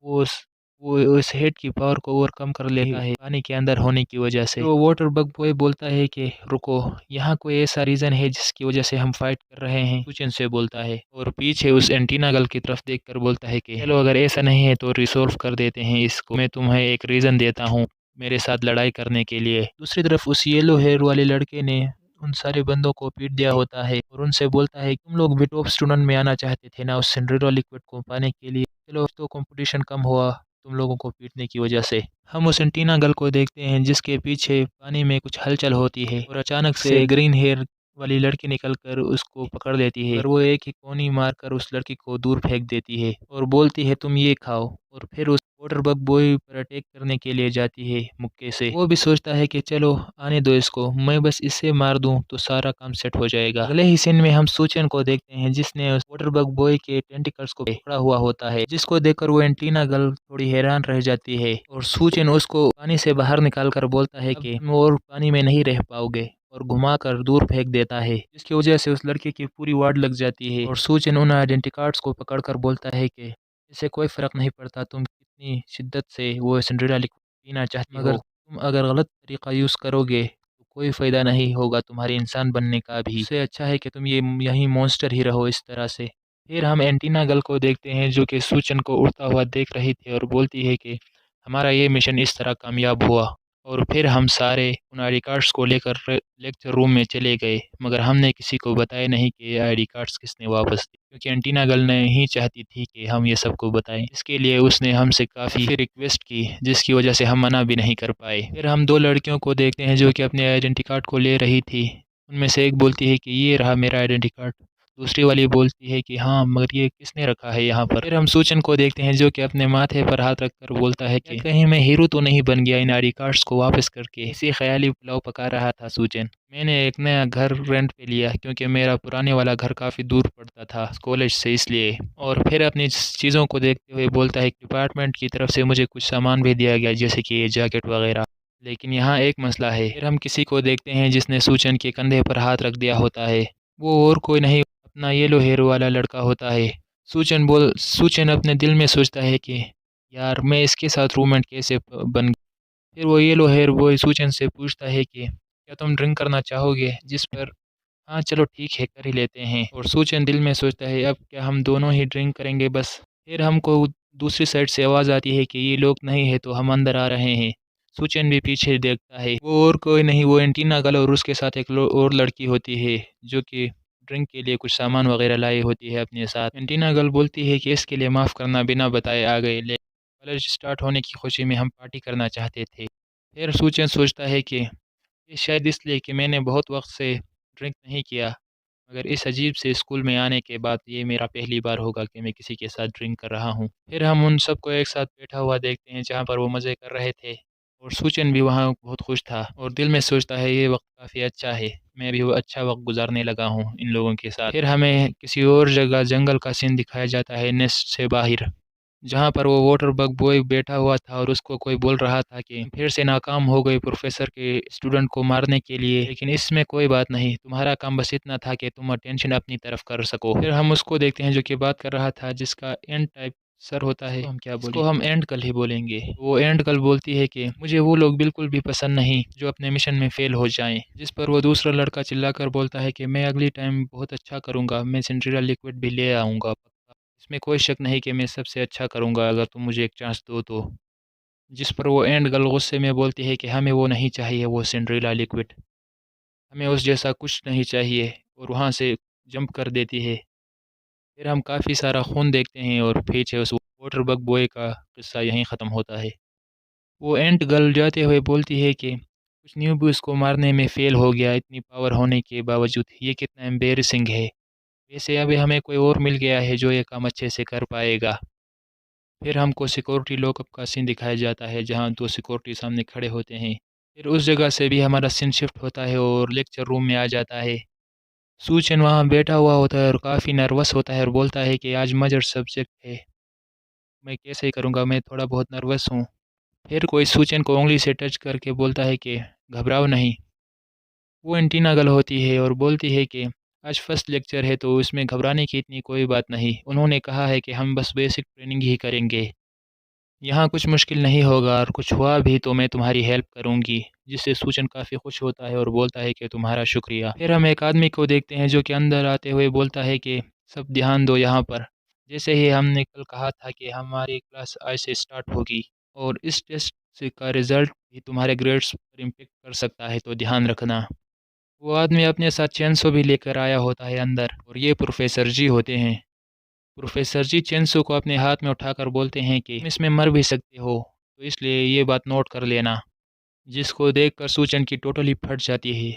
वो उस वो उस हेड की पावर को ओवरकम कर लेता है पानी के अंदर होने की वजह से। तो वाटर बग बॉय बोलता है कि रुको, यहाँ कोई ऐसा रीज़न है जिसकी वजह से हम फाइट कर रहे हैं? सूचन से बोलता है और पीछे उस एंटीना गर्ल की तरफ देखकर बोलता है कि चलो अगर ऐसा नहीं है तो रिसॉल्व कर देते हैं इसको। मैं तुम्हें एक रीज़न देता हूँ मेरे साथ लड़ाई करने के लिए। दूसरी तरफ उस येलो हेयर वाले लड़के ने उन सारे बंदों को पीट दिया होता है और उनसे बोलता है तुम लोग भी टॉप स्टूडेंट में आना चाहते थे ना उस सिंड्रेला लिक्विड को पाने के लिए, चलो अब तो कंपटीशन कम हुआ तुम लोगों को पीटने की वजह से। हम उस एंटीना गर्ल को देखते हैं जिसके पीछे पानी में कुछ हलचल होती है और अचानक से ग्रीन हेयर वाली लड़की निकलकर उसको पकड़ लेती है और वो एक ही कोनी मारकर उस लड़की को दूर फेंक देती है और बोलती है तुम ये खाओ, और फिर उस वाटर बग बॉय पर अटैक करने के लिए जाती है मुक्के से। वो भी सोचता है कि चलो आने दो इसको, मैं बस इसे मार दूं तो सारा काम सेट हो जाएगा। अगले ही सीन में हम सूचन को देखते हैं जिसने उस वाटर बग बॉय के टेंटिकल्स को पकड़ा हुआ होता है, जिसको देखकर वो एंटीना गर्ल थोड़ी हैरान रह जाती है और सूचन उसको पानी से बाहर निकाल कर बोलता है कि तुम और पानी में नहीं रह पाओगे और घुमाकर दूर फेंक देता है, जिसकी वजह से उस लड़के की पूरी वार्ड लग जाती है और सूचन उन आइडेंटिटी कार्ड्स को पकड़कर बोलता है कि इससे कोई फ़र्क नहीं पड़ता तुम कितनी शिद्दत से वो सिंड्रेला लिक्विड पीना चाहती हो, मगर तुम अगर गलत तरीका यूज़ करोगे तो कोई फ़ायदा नहीं होगा तुम्हारे इंसान बनने का भी। इससे अच्छा है कि तुम ये यहीं मॉन्स्टर ही रहो इस तरह से। फिर हम एंटीना गर्ल को देखते हैं जो कि सूचन को उड़ता हुआ देख रही थी और बोलती है कि हमारा ये मिशन इस तरह कामयाब हुआ। और फिर हम सारे उन आईडी कार्ड्स को लेकर लेक्चर रूम में चले गए, मगर हमने किसी को बताया नहीं कि ये आईडी कार्ड्स किसने वापस दिए, क्योंकि एंटीना गर्ल ने ही चाहती थी कि हम ये सबको बताएं। इसके लिए उसने हमसे काफ़ी रिक्वेस्ट की जिसकी वजह से हम मना भी नहीं कर पाए। फिर हम दो लड़कियों को देखते हैं जो कि अपने आइडेंटिटी कार्ड को ले रही थी। उनमें से एक बोलती है कि ये रहा मेरा आइडेंटिटी कार्ड, दूसरी वाली बोलती है कि हाँ, मगर ये किसने रखा है यहाँ पर? फिर हम सूचन को देखते हैं जो कि अपने माथे पर हाथ रखकर बोलता है कि कहीं मैं हीरो तो नहीं बन गया इन आईडी कार्ड्स को वापस करके। इसी ख़याली पुलाव पका रहा था सूचन। मैंने एक नया घर रेंट पे लिया क्योंकि मेरा पुराने वाला घर काफ़ी दूर पड़ता था कॉलेज से, इसलिए। और फिर अपनी चीज़ों को देखते हुए बोलता है कि डिपार्टमेंट की तरफ से मुझे कुछ सामान भी दिया गया जैसे कि ये जैकेट वग़ैरह। लेकिन यहाँ एक मसला है। फिर हम किसी को देखते हैं जिसने सूचन के कंधे पर हाथ रख दिया होता है। वो और कोई नहीं, अपना येलो हेयर वाला लड़का होता है। सूचन अपने दिल में सोचता है कि यार मैं इसके साथ रूममेट कैसे बन। फिर वो येलो हेयर बॉय सूचन से पूछता है कि क्या तुम ड्रिंक करना चाहोगे? जिस पर हाँ चलो ठीक है, कर ही लेते हैं। और सूचन दिल में सोचता है अब क्या हम दोनों ही ड्रिंक करेंगे बस। फिर हमको दूसरी साइड से आवाज़ आती है कि ये लोग नहीं है तो हम अंदर आ रहे हैं। सूचन भी पीछे देखता है, वो और कोई नहीं, वो एंटीना गर्ल और उसके साथ एक और लड़की होती है जो कि ड्रिंक के लिए कुछ सामान वगैरह लाई होती है अपने साथ। एंटीना गर्ल बोलती है कि इसके लिए माफ़ करना, बिना बताए आ गए, ले कॉलेज स्टार्ट होने की खुशी में हम पार्टी करना चाहते थे। फिर सूचन सोचता है कि ये शायद इसलिए कि मैंने बहुत वक्त से ड्रिंक नहीं किया, मगर इस अजीब से स्कूल में आने के बाद ये मेरा पहली बार होगा कि मैं किसी के साथ ड्रिंक कर रहा हूँ। फिर हम उन सबको एक साथ बैठा हुआ देखते हैं जहाँ पर वो मज़े कर रहे थे और सूचन भी वहाँ बहुत खुश था और दिल में सोचता है ये वक्त काफ़ी अच्छा है, मैं भी वो अच्छा वक्त गुजारने लगा हूँ इन लोगों के साथ। फिर हमें किसी और जगह जंगल का सीन दिखाया जाता है नेस्ट से बाहर, जहाँ पर वो वाटर बग बॉय बैठा हुआ था और उसको कोई बोल रहा था कि फिर से नाकाम हो गई प्रोफेसर के स्टूडेंट को मारने के लिए, लेकिन इसमें कोई बात नहीं, तुम्हारा काम बस इतना था कि तुम अटेंशन अपनी तरफ कर सको। फिर हम उसको देखते हैं जो कि बात कर रहा था जिसका एंड टाइप सर होता है, तो हम क्या बोलें, इसको हम एंड कल ही बोलेंगे। वो एंड कल बोलती है कि मुझे वो लोग बिल्कुल भी पसंद नहीं जो अपने मिशन में फेल हो जाएं। जिस पर वो दूसरा लड़का चिल्लाकर बोलता है कि मैं अगली टाइम बहुत अच्छा करूँगा, मैं सिंड्रेला लिक्विड भी ले आऊँगा, इसमें कोई शक नहीं कि मैं सबसे अच्छा करूँगा अगर तुम मुझे एक चांस दो तो। जिस पर वो एंड गर्ल गुस्से में बोलती है कि हमें वो नहीं चाहिए, वो सिंड्रेला लिक्विड, हमें उस जैसा कुछ नहीं चाहिए, और वहाँ से जंप कर देती है। फिर हम काफ़ी सारा खून देखते हैं और पीछे उस वाटर बग बॉय का किस्सा यहीं ख़त्म होता है। वो एंट गर्ल जाते हुए बोलती है कि कुछ न्यू भी उसको मारने में फ़ेल हो गया इतनी पावर होने के बावजूद, ये कितना एम्बैरेसिंग है। वैसे अभी हमें कोई और मिल गया है जो ये काम अच्छे से कर पाएगा। फिर हमको सिक्योरिटी लॉकअप का सीन दिखाया जाता है जहाँ 2 सिक्योरिटी सामने खड़े होते हैं। फिर उस जगह से भी हमारा सीन शिफ्ट होता है और लेक्चर रूम में आ जाता है। सूचन वहाँ बैठा हुआ होता है और काफ़ी नर्वस होता है और बोलता है कि आज मेजर सब्जेक्ट है, मैं कैसे करूँगा, मैं थोड़ा बहुत नर्वस हूँ। फिर कोई सूचन को उँगली से टच करके बोलता है कि घबराओ नहीं। वो एंटीना गर्ल होती है और बोलती है कि आज फर्स्ट लेक्चर है तो इसमें घबराने की इतनी कोई बात नहीं। उन्होंने कहा है कि हम बस बेसिक ट्रेनिंग ही करेंगे। यहाँ कुछ मुश्किल नहीं होगा और कुछ हुआ भी तो मैं तुम्हारी हेल्प करूँगी। जिससे सूचन काफ़ी खुश होता है और बोलता है कि तुम्हारा शुक्रिया। फिर हम एक आदमी को देखते हैं जो कि अंदर आते हुए बोलता है कि सब ध्यान दो यहाँ पर। जैसे ही हमने कल कहा था कि हमारी क्लास आज से स्टार्ट होगी और इस टेस्ट से का रिज़ल्ट भी तुम्हारे ग्रेड्स पर इम्पेक्ट कर सकता है, तो ध्यान रखना। वो आदमी अपने साथ चेंसो भी लेकर आया होता है अंदर और ये प्रोफ़ेसर जी होते हैं। प्रोफ़ेसर जी चेंसो को अपने हाथ में उठाकर बोलते हैं कि तुम इसमें मर भी सकते हो, तो इसलिए ये बात नोट कर लेना। जिसको देखकर सूचन की टोटली फट जाती है।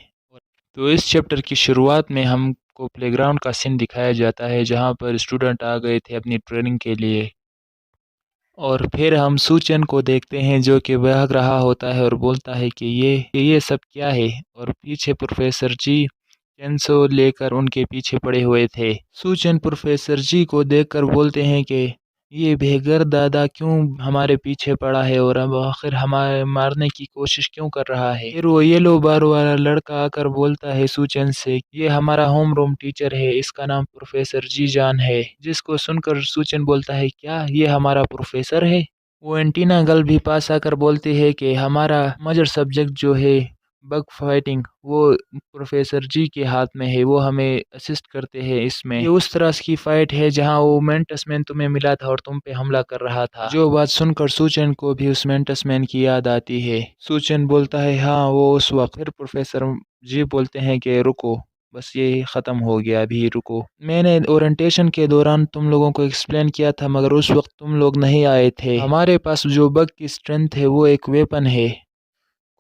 तो इस चैप्टर की शुरुआत में हमको प्लेग्राउंड का सीन दिखाया जाता है जहाँ पर स्टूडेंट आ गए थे अपनी ट्रेनिंग के लिए। और फिर हम सूचन को देखते हैं जो कि भाग रहा होता है और बोलता है कि ये सब क्या है, और पीछे प्रोफ़ेसर जी चेंसो लेकर उनके पीछे पड़े हुए थे। सूचन प्रोफ़ेसर जी को देखकर बोलते हैं कि ये बेघर दादा क्यों हमारे पीछे पड़ा है और अब आखिर हमारे मारने की कोशिश क्यों कर रहा है। फिर वो येलो बार वाला लड़का आकर बोलता है सूचन से ये हमारा होम रूम टीचर है, इसका नाम प्रोफ़ेसर जी जान है। जिसको सुनकर सूचन बोलता है क्या ये हमारा प्रोफ़ेसर है। वो एंटीना गर्ल भी पास आकर बोलती है कि हमारा मेजर सब्जेक्ट जो है बग फाइटिंग, वो प्रोफ़ेसर जी के हाथ में है, वो हमें असिस्ट करते हैं इसमें। ये उस तरह की फ़ाइट है जहाँ वो मेंटस मैन तुम्हें मिला था और तुम पे हमला कर रहा था। जो बात सुनकर सूचन को भी उस मेंटस मैन की याद आती है। सूचन बोलता है हाँ वो उस वक्त। फिर प्रोफ़ेसर जी बोलते हैं कि रुको, बस ये ख़त्म हो गया, अभी रुको। मैंने ओरिएंटेशन के दौरान तुम लोगों को एक्सप्लेन किया था मगर उस वक्त तुम लोग नहीं आए थे। हमारे पास जो बग की स्ट्रेंथ है वो एक वेपन है,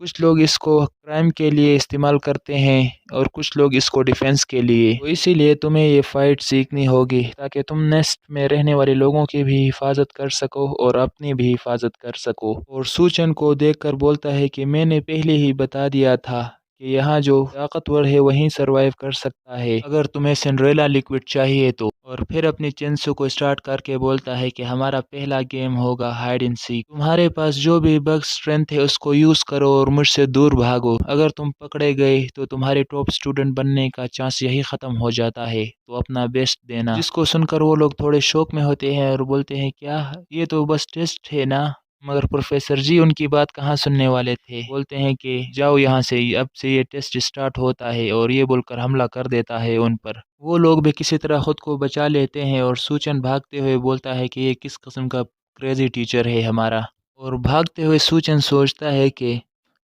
कुछ लोग इसको क्राइम के लिए इस्तेमाल करते हैं और कुछ लोग इसको डिफेंस के लिए। तो इसीलिए तुम्हें ये फ़ाइट सीखनी होगी ताकि तुम नेस्ट में रहने वाले लोगों की भी हिफाजत कर सको और अपनी भी हिफाजत कर सको। और सूचन को देखकर बोलता है कि मैंने पहले ही बता दिया था कि यहाँ जो ताकतवर है वहीं सरवाइव कर सकता है अगर तुम्हें सिंड्रेला लिक्विड चाहिए तो। और फिर अपनी चिंसू को स्टार्ट करके बोलता है कि हमारा पहला गेम होगा हाइड एंड सीक। तुम्हारे पास जो भी बग स्ट्रेंथ है उसको यूज़ करो और मुझसे दूर भागो। अगर तुम पकड़े गए तो तुम्हारे टॉप स्टूडेंट बनने का चांस यही ख़त्म हो जाता है, तो अपना बेस्ट देना। जिसको सुनकर वो लोग थोड़े शौक में होते हैं और बोलते हैं क्या ये तो बस टेस्ट है ना। मगर प्रोफेसर जी उनकी बात कहाँ सुनने वाले थे। बोलते हैं कि जाओ यहाँ से, अब से ये टेस्ट स्टार्ट होता है, और ये बोलकर हमला कर देता है उन पर। वो लोग भी किसी तरह खुद को बचा लेते हैं और सूचन भागते हुए बोलता है कि ये किस किस्म का क्रेजी टीचर है हमारा। और भागते हुए सूचन सोचता है कि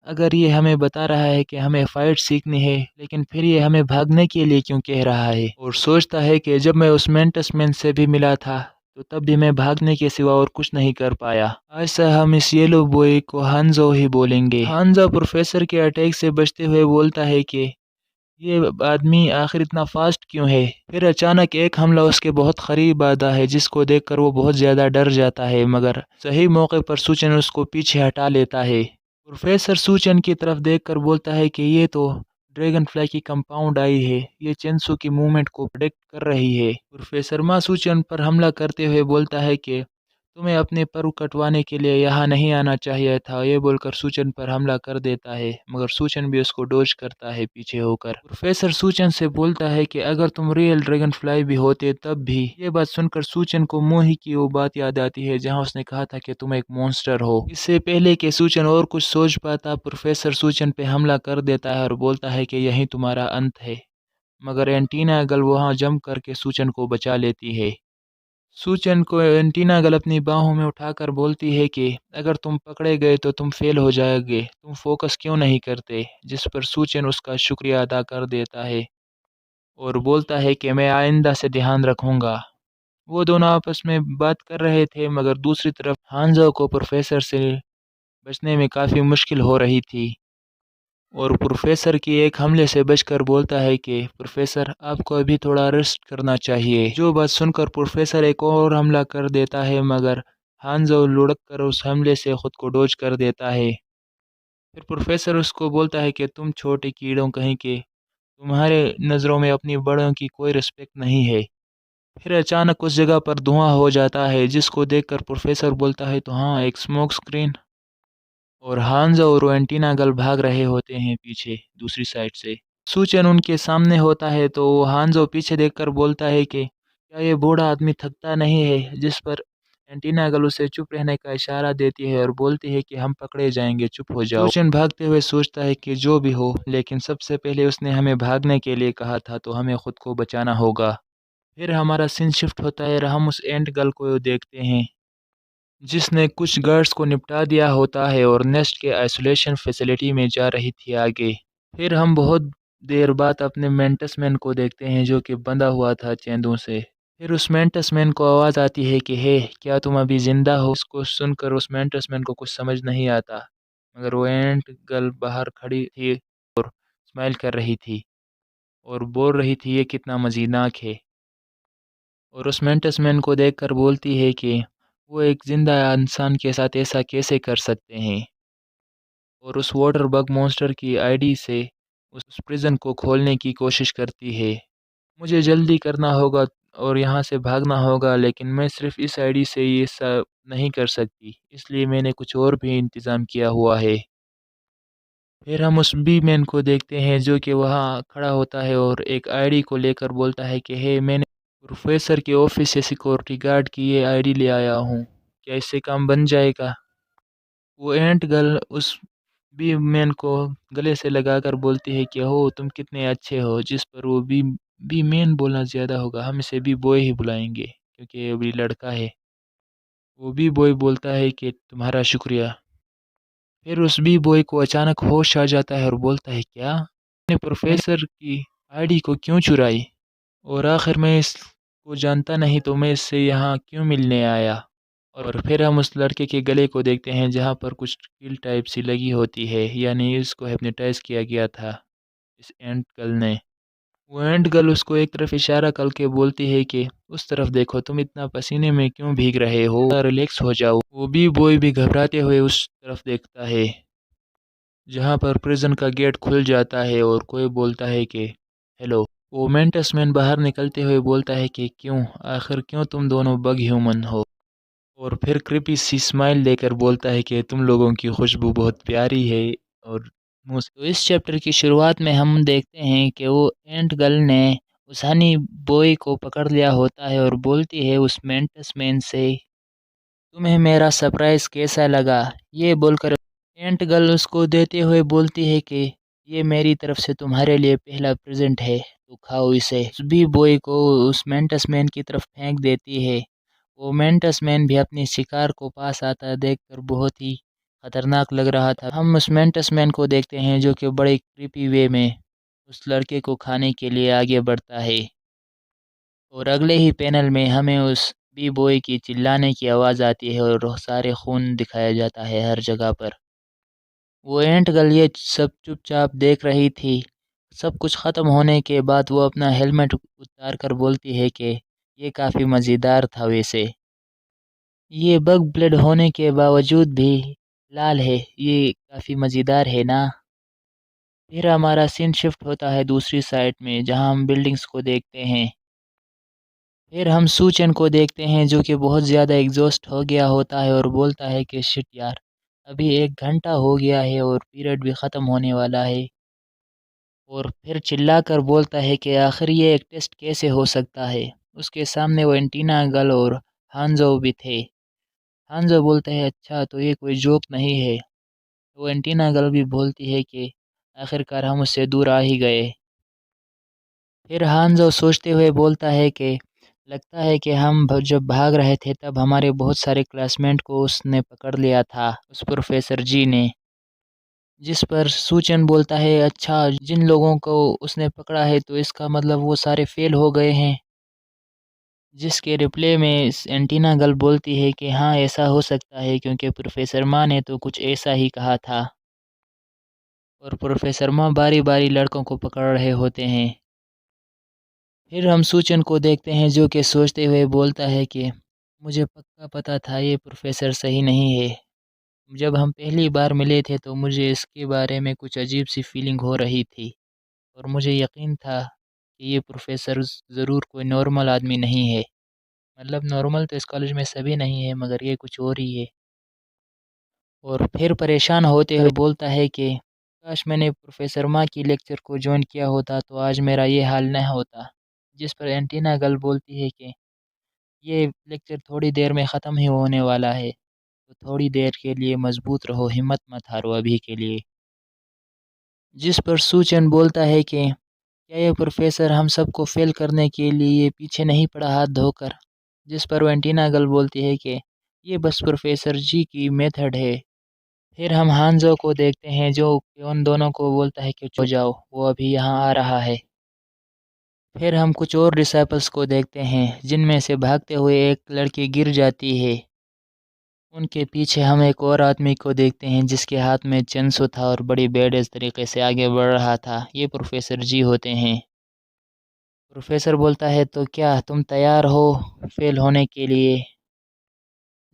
अगर ये हमें बता रहा है कि हमें फ़ाइट सीखनी है, लेकिन फिर ये हमें भागने के लिए क्यों कह रहा है। और सोचता है कि जब मैं उस मेंटस मैन से भी मिला था तो तब भी मैं भागने के सिवा और कुछ नहीं कर पाया। ऐसा हम इस येलो बॉय को हांजो ही बोलेंगे। हांजो प्रोफेसर के अटैक से बचते हुए बोलता है कि ये आदमी आखिर इतना फास्ट क्यों है। फिर अचानक एक हमला उसके बहुत करीब आता है जिसको देखकर वो बहुत ज़्यादा डर जाता है, मगर सही मौके पर सूचन उसको पीछे हटा लेता है। प्रोफेसर सूचन की तरफ देखकर बोलता है कि ये तो ड्रैगन फ्लाई की कंपाउंड आई है, ये चेंसू की मूवमेंट को प्रेडिक्ट कर रही है। प्रोफेसर मा सूचन पर हमला करते हुए बोलता है कि तुम्हें अपने पर कटवाने के लिए यहाँ नहीं आना चाहिए था। ये बोलकर सूचन पर हमला कर देता है, मगर सूचन भी उसको डोज करता है पीछे होकर। प्रोफेसर सूचन से बोलता है कि अगर तुम रियल ड्रैगन फ्लाई भी होते तब भी। ये बात सुनकर सूचन को मोही की वो बात याद आती है जहाँ उसने कहा था कि तुम एक मॉन्स्टर हो। इससे पहले कि सूचन और कुछ सोच पाता, प्रोफेसर सूचन पे हमला कर देता है और बोलता है कि यही तुम्हारा अंत है। मगर एंटीना गल वहाँ जंप करके सूचन को बचा लेती है। सूचन को एंटीना गल अपनी बाहों में उठाकर बोलती है कि अगर तुम पकड़े गए तो तुम फेल हो जाओगे, तुम फोकस क्यों नहीं करते। जिस पर सूचन उसका शुक्रिया अदा कर देता है और बोलता है कि मैं आइंदा से ध्यान रखूंगा। वो दोनों आपस में बात कर रहे थे, मगर दूसरी तरफ हांजो को प्रोफेसर से बचने में काफ़ी मुश्किल हो रही थी और प्रोफेसर की एक हमले से बचकर बोलता है कि प्रोफेसर आपको अभी थोड़ा रेस्ट करना चाहिए। जो बात सुनकर प्रोफेसर एक और हमला कर देता है, मगर हांजो लुढ़क कर उस हमले से खुद को डोज कर देता है। फिर प्रोफेसर उसको बोलता है कि तुम छोटे कीड़ों कहीं के, तुम्हारे नज़रों में अपनी बड़ों की कोई रिस्पेक्ट नहीं है। फिर अचानक उस जगह पर धुआं हो जाता है जिसको देखकर प्रोफेसर बोलता है तो हाँ, एक स्मोक स्क्रीन। और हांज़ा और एंटीना गल भाग रहे होते हैं पीछे दूसरी साइड से। सूचन उनके सामने होता है तो हांज़ो पीछे देखकर बोलता है कि क्या ये बूढ़ा आदमी थकता नहीं है। जिस पर एंटीना गल उसे चुप रहने का इशारा देती है और बोलती है कि हम पकड़े जाएंगे, चुप हो जाओ। सूचन भागते हुए सोचता है कि जो भी हो, लेकिन सबसे पहले उसने हमें भागने के लिए कहा था तो हमें खुद को बचाना होगा। फिर हमारा सीन शिफ्ट होता है और हम उस एंट गर्ल को देखते हैं जिसने कुछ गार्ड्स को निपटा दिया होता है और नेस्ट के आइसोलेशन फैसिलिटी में जा रही थी आगे। फिर हम बहुत देर बाद अपने मेंटस मैन को देखते हैं जो कि बंधा हुआ था चेंदों से। फिर उस मेंटस मैन को आवाज़ आती है कि हे, क्या तुम अभी ज़िंदा हो। इसको सुनकर उस मेंटस मैन को कुछ समझ नहीं आता, मगर वो एंट गर्ल बाहर खड़ी थी और स्माइल कर रही थी और बोल रही थी ये कितना मज़ीदनाक है। और उस मेंटस मैन को देखकर बोलती है कि वो एक ज़िंदा इंसान के साथ ऐसा कैसे कर सकते हैं। और उस वाटर बग मॉन्स्टर की आईडी से उस प्रिज़न को खोलने की कोशिश करती है। मुझे जल्दी करना होगा और यहाँ से भागना होगा, लेकिन मैं सिर्फ़ इस आईडी से ये सब नहीं कर सकती, इसलिए मैंने कुछ और भी इंतज़ाम किया हुआ है। फिर हम उस बी मैन को देखते हैं जो कि वहाँ खड़ा होता है और एक आईडी को लेकर बोलता है कि हे, मैंने प्रोफेसर के ऑफिस से सिक्योरिटी गार्ड की ये आईडी ले आया हूँ, क्या इससे काम बन जाएगा। वो एंट गर्ल उस बी मैन को गले से लगाकर बोलती है कि हो तुम कितने अच्छे हो। जिस पर वो बी बी मैन बोलना ज़्यादा होगा, हम इसे बी बॉय ही बुलाएंगे क्योंकि ये अभी लड़का है। वो बी बॉय बोलता है कि तुम्हारा शुक्रिया। फिर उस बी बॉय को अचानक होश आ जाता है और बोलता है क्या मैंने प्रोफेसर की आईडी को क्यों चुराई, और आखिर मैं इसको जानता नहीं तो मैं इससे यहाँ क्यों मिलने आया। और फिर हम उस लड़के के गले को देखते हैं जहाँ पर कुछ कील टाइप सी लगी होती है, यानी इसको हिप्नोटाइज किया गया था इस एंट गर्ल ने। वो एंट गर्ल उसको एक तरफ इशारा करके बोलती है कि उस तरफ देखो, तुम इतना पसीने में क्यों भीग रहे हो, रिलैक्स हो जाओ। वो भी बॉय भी घबराते हुए उस तरफ देखता है जहाँ पर प्रिजन का गेट खुल जाता है और कोई बोलता है कि हेलो। वो मेंटस मैन बाहर निकलते हुए बोलता है कि क्यों, आखिर क्यों तुम दोनों बग ह्यूमन हो। और फिर क्रिपी सी स्माइल देकर बोलता है कि तुम लोगों की खुशबू बहुत प्यारी है। और मुंह से तो इस चैप्टर की शुरुआत में हम देखते हैं कि वो एंट गर्ल ने उस हनी बॉय को पकड़ लिया होता है और बोलती है उस मेंटस मैन से, तुम्हें मेरा सरप्राइज कैसा लगा। ये बोलकर एंट गर्ल उसको देते हुए बोलती है कि ये मेरी तरफ से तुम्हारे लिए पहला प्रेजेंट है, तो खाओ इसे। उस बी बॉय को उस मेंटस मैन की तरफ फेंक देती है। वो मेंटस मैन भी अपने शिकार को पास आता देखकर बहुत ही खतरनाक लग रहा था। हम उस मेंटस मैन को देखते हैं जो कि बड़े क्रीपी वे में उस लड़के को खाने के लिए आगे बढ़ता है। और अगले ही पैनल में हमें उस बी बॉय की चिल्लाने की आवाज़ आती है और सारे खून दिखाया जाता है हर जगह पर। वो एंट गर्ल ये सब चुपचाप देख रही थी। सब कुछ ख़त्म होने के बाद वो अपना हेलमेट उतार कर बोलती है कि ये काफ़ी मज़ेदार था वैसे। ये बग ब्लेड होने के बावजूद भी लाल है, ये काफ़ी मज़ेदार है ना। फिर हमारा सीन शिफ्ट होता है दूसरी साइड में जहाँ हम बिल्डिंग्स को देखते हैं। फिर हम सूचन को देखते हैं जो कि बहुत ज़्यादा एग्जॉस्ट हो गया होता है और बोलता है कि शिट यार, अभी 1 घंटा हो गया है और पीरियड भी ख़त्म होने वाला है। और फिर चिल्लाकर बोलता है कि आखिर ये एक टेस्ट कैसे हो सकता है। उसके सामने वो एंटीना गर्ल और हांजो भी थे। हांजो बोलता है अच्छा तो ये कोई जोक नहीं है। वो एंटीना गर्ल भी बोलती है कि आखिरकार हम उससे दूर आ ही गए। फिर हांजो सोचते हुए बोलता है कि लगता है कि हम जब भाग रहे थे तब हमारे बहुत सारे क्लासमेट को उसने पकड़ लिया था, उस प्रोफेसर जी ने। जिस पर सूचन बोलता है अच्छा, जिन लोगों को उसने पकड़ा है तो इसका मतलब वो सारे फेल हो गए हैं। जिसके रिप्लाई में एंटीना गर्ल बोलती है कि हाँ ऐसा हो सकता है क्योंकि प्रोफेसर माँ ने तो कुछ ऐसा ही कहा था। और प्रोफेसर माँ बारी बारी लड़कों को पकड़ रहे होते हैं। फिर हम सूचन को देखते हैं जो कि सोचते हुए बोलता है कि मुझे पक्का पता था ये प्रोफेसर सही नहीं है। जब हम पहली बार मिले थे तो मुझे इसके बारे में कुछ अजीब सी फीलिंग हो रही थी और मुझे यकीन था कि ये प्रोफेसर ज़रूर कोई नॉर्मल आदमी नहीं है। मतलब नॉर्मल तो इस कॉलेज में सभी नहीं है मगर ये कुछ और ही है। और फिर परेशान होते हुए बोलता है कि काश मैंने प्रोफेसर माँ की लेक्चर को ज्वाइन किया होता तो आज मेरा ये हाल न होता। जिस पर एंटीना गर्ल बोलती है कि ये लेक्चर थोड़ी देर में ख़त्म ही होने वाला है, तो थोड़ी देर के लिए मजबूत रहो, हिम्मत मत हारो अभी के लिए। जिस पर सूचन बोलता है कि क्या ये प्रोफेसर हम सबको फेल करने के लिए पीछे नहीं पड़ा हाथ धोकर। जिस पर वेंटीना गर्ल बोलती है कि ये बस प्रोफेसर जी की मेथड है। फिर हम हांजो को देखते हैं जो कि उन दोनों को बोलता है कि हो जाओ, वो अभी यहाँ आ रहा है। फिर हम कुछ और डिसाइपल्स को देखते हैं जिनमें से भागते हुए एक लड़की गिर जाती है। उनके पीछे हम एक और आदमी को देखते हैं जिसके हाथ में चेंसो था और बड़ी बेडेज तरीके से आगे बढ़ रहा था। ये प्रोफेसर जी होते हैं। प्रोफेसर बोलता है तो क्या तुम तैयार हो फेल होने के लिए।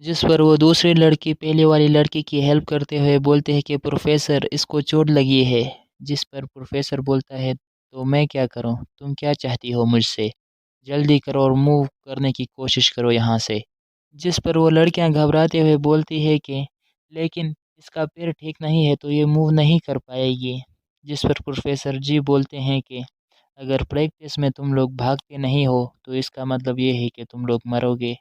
जिस पर वो दूसरी लड़की पहले वाली लड़की की हेल्प करते हुए बोलते हैं कि प्रोफेसर इसको चोट लगी है। जिस पर प्रोफेसर बोलता है तो मैं क्या करूं, तुम क्या चाहती हो मुझसे, जल्दी करो और मूव करने की कोशिश करो यहाँ से। जिस पर वो लड़कियां घबराते हुए बोलती है कि लेकिन इसका पैर ठीक नहीं है तो ये मूव नहीं कर पाएगी। जिस पर प्रोफेसर जी बोलते हैं कि अगर प्रैक्टिस में तुम लोग भागते नहीं हो तो इसका मतलब ये है कि तुम लोग मरोगे।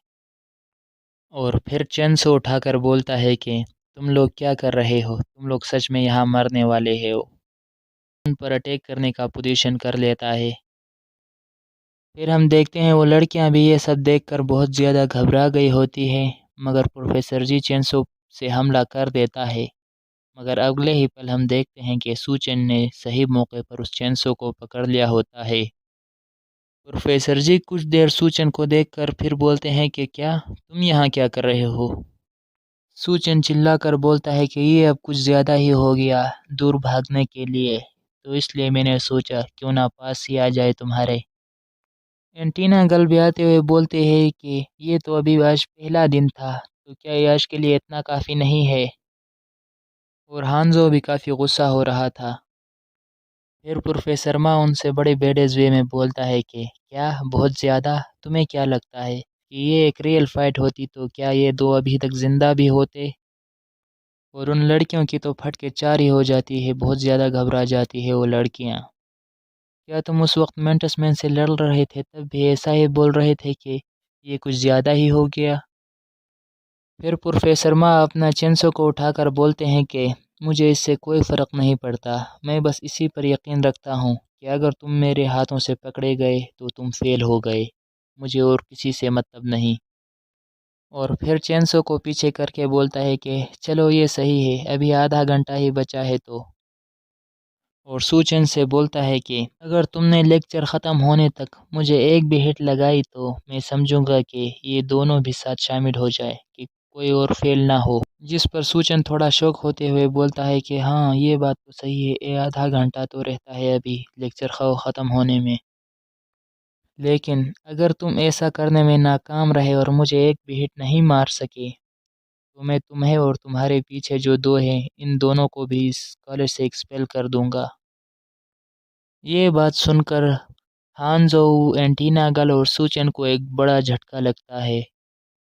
और फिर चैन से उठाकर बोलता है कि तुम लोग क्या कर रहे हो, तुम लोग सच में यहाँ मरने वाले हो। उन पर अटैक करने का पोजीशन कर लेता है। फिर हम देखते हैं वो लड़कियां भी ये सब देखकर बहुत ज़्यादा घबरा गई होती हैं मगर प्रोफेसर जी चेंसो से हमला कर देता है। मगर अगले ही पल हम देखते हैं कि सूचन ने सही मौके पर उस चेंसो को पकड़ लिया होता है। प्रोफेसर जी कुछ देर सूचन को देखकर फिर बोलते हैं कि क्या तुम यहाँ क्या कर रहे हो। सूचन चिल्लाकर बोलता है कि ये अब कुछ ज़्यादा ही हो गया, दूर भागने के लिए, तो इसलिए मैंने सोचा क्यों ना पास ही आ जाए तुम्हारे। एंटीना गलबयाते हुए बोलते हैं कि ये तो अभी आज पहला दिन था, तो क्या ये आज के लिए इतना काफ़ी नहीं है। और हांजो भी काफ़ी गुस्सा हो रहा था। फिर प्रोफेसर मा उनसे बड़े बेडेज वे में बोलता है कि क्या बहुत ज़्यादा, तुम्हें क्या लगता है कि ये एक रियल फाइट होती तो क्या ये दो अभी तक ज़िंदा भी होते। और उन लड़कियों की तो फट के चार ही हो जाती है, बहुत ज़्यादा घबरा जाती है वो लड़कियाँ। क्या तुम उस वक्त मेंटस मैन से लड़ रहे थे तब भी ऐसा ही बोल रहे थे कि ये कुछ ज़्यादा ही हो गया। फिर प्रोफेसर माँ अपना चेंसो को उठाकर बोलते हैं कि मुझे इससे कोई फ़र्क नहीं पड़ता, मैं बस इसी पर यकीन रखता हूँ कि अगर तुम मेरे हाथों से पकड़े गए तो तुम फेल हो गए, मुझे और किसी से मतलब नहीं। और फिर चेंसो को पीछे करके बोलता है कि चलो ये सही है, अभी आधा घंटा ही बचा है तो। और सूचन से बोलता है कि अगर तुमने लेक्चर ख़त्म होने तक मुझे एक भी हिट लगाई तो मैं समझूंगा कि ये दोनों भी साथ शामिल हो जाए, कि कोई और फेल ना हो। जिस पर सूचन थोड़ा शौक होते हुए बोलता है कि हाँ ये बात तो सही है, ये आधा घंटा तो रहता है अभी लेक्चर ख़त्म होने में। लेकिन अगर तुम ऐसा करने में नाकाम रहे और मुझे एक भी हिट नहीं मार सके तो मैं तुम्हें और तुम्हारे पीछे जो दो हैं इन दोनों को भी इस कॉलेज से एक्सपेल कर दूंगा। ये बात सुनकर हानज़ोऊ, एंटीना गल और सूचन को एक बड़ा झटका लगता है।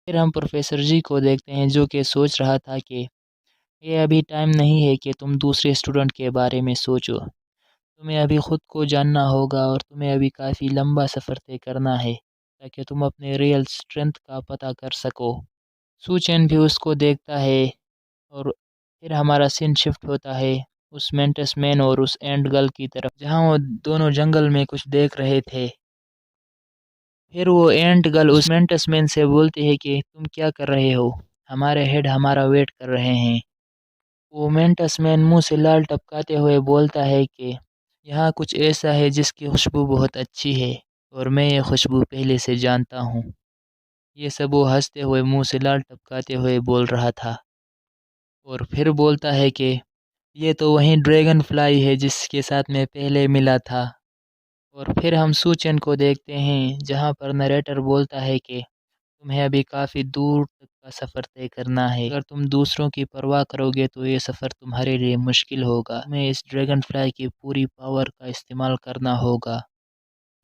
फिर हम प्रोफेसर जी को देखते हैं जो कि सोच रहा था कि ये अभी टाइम नहीं है कि तुम दूसरे स्टूडेंट के बारे में सोचो। तुम्हें अभी खुद को जानना होगा और तुम्हें अभी काफ़ी लंबा सफ़र तय करना है ताकि तुम अपने रियल स्ट्रेंथ का पता कर सको। सूचन भी उसको देखता है और फिर हमारा सीन शिफ्ट होता है उस मेंटस मैन और उस एंड गर्ल की तरफ जहाँ वो दोनों जंगल में कुछ देख रहे थे। फिर वो एंट गर्ल उस मेंटस मैन से बोलती है कि तुम क्या कर रहे हो, हमारे हेड हमारा वेट कर रहे हैं। वो मेंटस मैन मुंह से लाल टपकाते हुए बोलता है कि यहाँ कुछ ऐसा है जिसकी खुशबू बहुत अच्छी है और मैं ये खुशबू पहले से जानता हूँ। ये सब वो हंसते हुए मुंह से लाल टपकाते हुए बोल रहा था। और फिर बोलता है कि ये तो वही ड्रैगन फ्लाई है जिसके साथ मैं पहले मिला था। और फिर हम सूचन को देखते हैं जहाँ पर नरेटर बोलता है कि तुम्हें अभी काफ़ी दूर तक का सफ़र तय करना है, अगर तुम दूसरों की परवाह करोगे तो ये सफ़र तुम्हारे लिए मुश्किल होगा, तुम्हें इस ड्रैगन फ्लाई की पूरी पावर का इस्तेमाल करना होगा,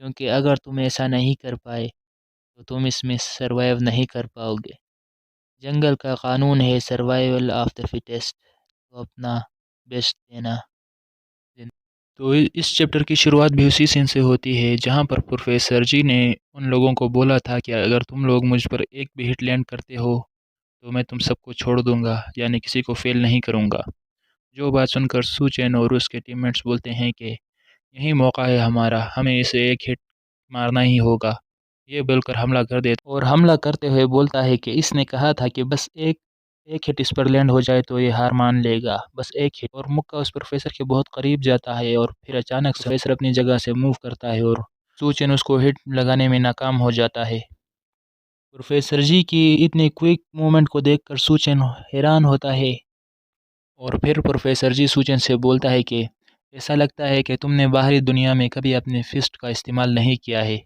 क्योंकि अगर तुम ऐसा नहीं कर पाए तो तुम इसमें सर्वाइव नहीं कर पाओगे। जंगल का कानून है सर्वाइवल ऑफ द फिटेस्ट, तो अपना बेस्ट देना। तो इस चैप्टर की शुरुआत भी उसी सीन से होती है जहाँ पर प्रोफेसर जी ने उन लोगों को बोला था कि अगर तुम लोग मुझ पर एक भी हिट लैंड करते हो तो मैं तुम सबको छोड़ दूंगा, यानी किसी को फेल नहीं करूंगा। जो बात सुनकर सुचैन और उसके टीममेट्स बोलते हैं कि यही मौका है हमारा, हमें इसे एक हिट मारना ही होगा। ये बोलकर हमला कर देता और हमला करते हुए बोलता है कि इसने कहा था कि बस एक एक हिट इस पर लैंड हो जाए तो ये हार मान लेगा, बस एक हिट। और मुक्का उस प्रोफेसर के बहुत करीब जाता है और फिर अचानक से प्रोफेसर अपनी जगह से मूव करता है और सूचन उसको हिट लगाने में नाकाम हो जाता है। प्रोफेसर जी की इतनी क्विक मूवमेंट को देखकर सूचन हैरान होता है। और फिर प्रोफेसर जी सूचन से बोलता है कि ऐसा लगता है कि तुमने बाहरी दुनिया में कभी अपने फिस्ट का इस्तेमाल नहीं किया है।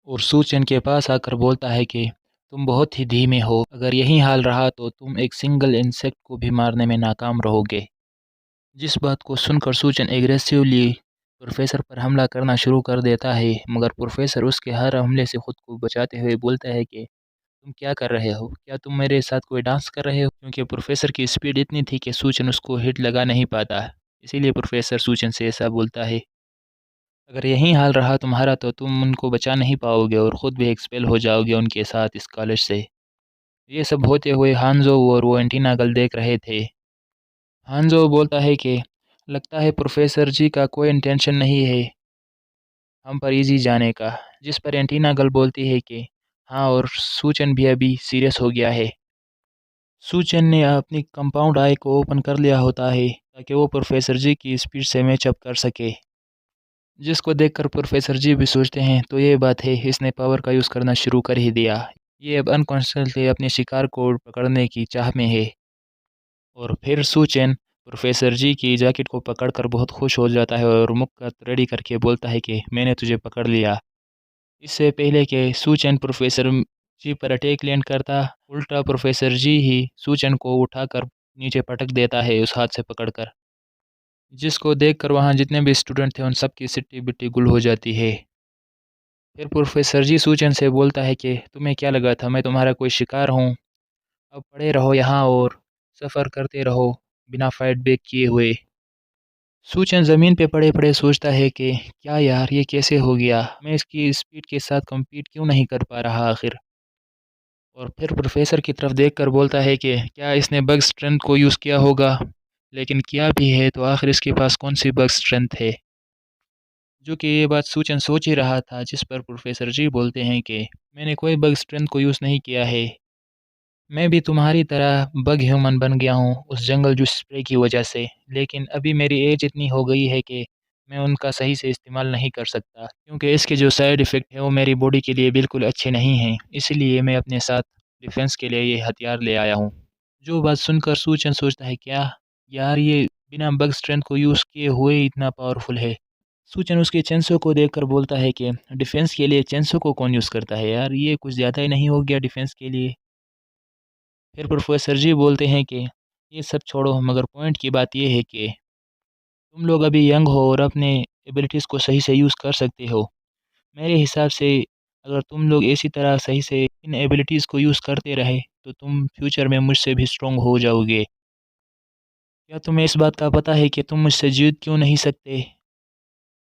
और सूचन के पास आकर बोलता है कि तुम बहुत ही धीमे हो, अगर यही हाल रहा तो तुम एक सिंगल इंसेक्ट को भी मारने में नाकाम रहोगे। जिस बात को सुनकर सूचन एग्रेसिवली प्रोफेसर पर हमला करना शुरू कर देता है, मगर प्रोफेसर उसके हर हमले से खुद को बचाते हुए बोलता है कि तुम क्या कर रहे हो, क्या तुम मेरे साथ कोई डांस कर रहे हो। क्योंकि प्रोफेसर की स्पीड इतनी थी कि सूचन उसको हिट लगा नहीं पाता, इसीलिए प्रोफेसर सूचन से ऐसा बोलता है। अगर यही हाल रहा तुम्हारा तो तुम उनको बचा नहीं पाओगे और ख़ुद भी एक्सपेल हो जाओगे उनके साथ इस कॉलेज से। ये सब होते हुए हांजो और वो एंटीना गल देख रहे थे। हांजो बोलता है कि लगता है प्रोफेसर जी का कोई इंटेंशन नहीं है हम पर इजी जाने का। जिस पर एंटीना गल बोलती है कि हाँ, और सूचन भी अभी सीरियस हो गया है। सूचन ने अपनी कंपाउंड आई को ओपन कर लिया होता है ताकि वो प्रोफेसर जी की स्पीड से मैचअप कर सके। जिसको देखकर प्रोफेसर जी भी सोचते हैं तो ये बात है, इसने पावर का यूज़ करना शुरू कर ही दिया। ये अब अनकॉन्शियसली अपने शिकार को पकड़ने की चाह में है। और फिर सुचेन प्रोफेसर जी की जैकेट को पकड़कर बहुत खुश हो जाता है और मुँह कट रेडी करके बोलता है कि मैंने तुझे पकड़ लिया। इससे पहले कि सुचेन प्रोफेसर जी पर अटैक लैंड करता, उल्टा प्रोफेसर जी ही सुचेन को उठाकर नीचे पटक देता है उस हाथ से पकड़कर। जिसको देखकर वहाँ जितने भी स्टूडेंट थे उन सब की सिट्टी-बिट्टी गुल हो जाती है। फिर प्रोफेसर जी सूचन से बोलता है कि तुम्हें क्या लगा था मैं तुम्हारा कोई शिकार हूँ? अब पड़े रहो यहाँ और सफ़र करते रहो बिना फाइट बैक किए हुए। सूचन ज़मीन पे पड़े-पड़े सोचता है कि क्या यार ये कैसे हो गया? मैं इसकी स्पीड के साथ कम्पीट क्यों नहीं कर पा रहा आखिर? और फिर प्रोफेसर की तरफ देखकर बोलता है कि क्या इसने बग स्ट्रेंथ को यूज़ किया होगा? लेकिन किया भी है तो आखिर इसके पास कौन-सी बग स्ट्रेंथ है? जो कि ये बात सूचन सोच ही रहा था, जिस पर प्रोफेसर जी बोलते हैं कि मैंने कोई बग स्ट्रेंथ को यूज़ नहीं किया है। मैं भी तुम्हारी तरह बग ह्यूमन बन गया हूँ उस जंगल जूस स्प्रे की वजह से। लेकिन अभी मेरी एज इतनी हो गई है कि मैं उनका सही से इस्तेमाल नहीं कर सकता, क्योंकि इसके जो साइड इफ़ेक्ट है वो मेरी बॉडी के लिए बिल्कुल अच्छे नहीं हैं। इसलिए मैं अपने साथ डिफेंस के लिए ये हथियार ले आया हूँ। जो बात सुनकर सूचन सोचता है, क्या यार ये बिना बग स्ट्रेंथ को यूज़ किए हुए ही इतना पावरफुल है। सूचन उसके चेंसो को देखकर बोलता है कि डिफेंस के लिए चेंसो को कौन यूज़ करता है यार, ये कुछ ज़्यादा ही नहीं हो गया डिफेंस के लिए। फिर प्रोफेसर जी बोलते हैं कि ये सब छोड़ो, मगर पॉइंट की बात ये है कि तुम लोग अभी यंग हो और अपने एबिलिटीज़ को सही से यूज़ कर सकते हो। मेरे हिसाब से अगर तुम लोग इसी तरह सही से इन एबिलिटीज़ को यूज़ करते रहे तो तुम फ्यूचर में मुझसे भी स्ट्रॉन्ग हो जाओगे। क्या तुम्हें इस बात का पता है कि तुम मुझसे जीत क्यों नहीं सकते?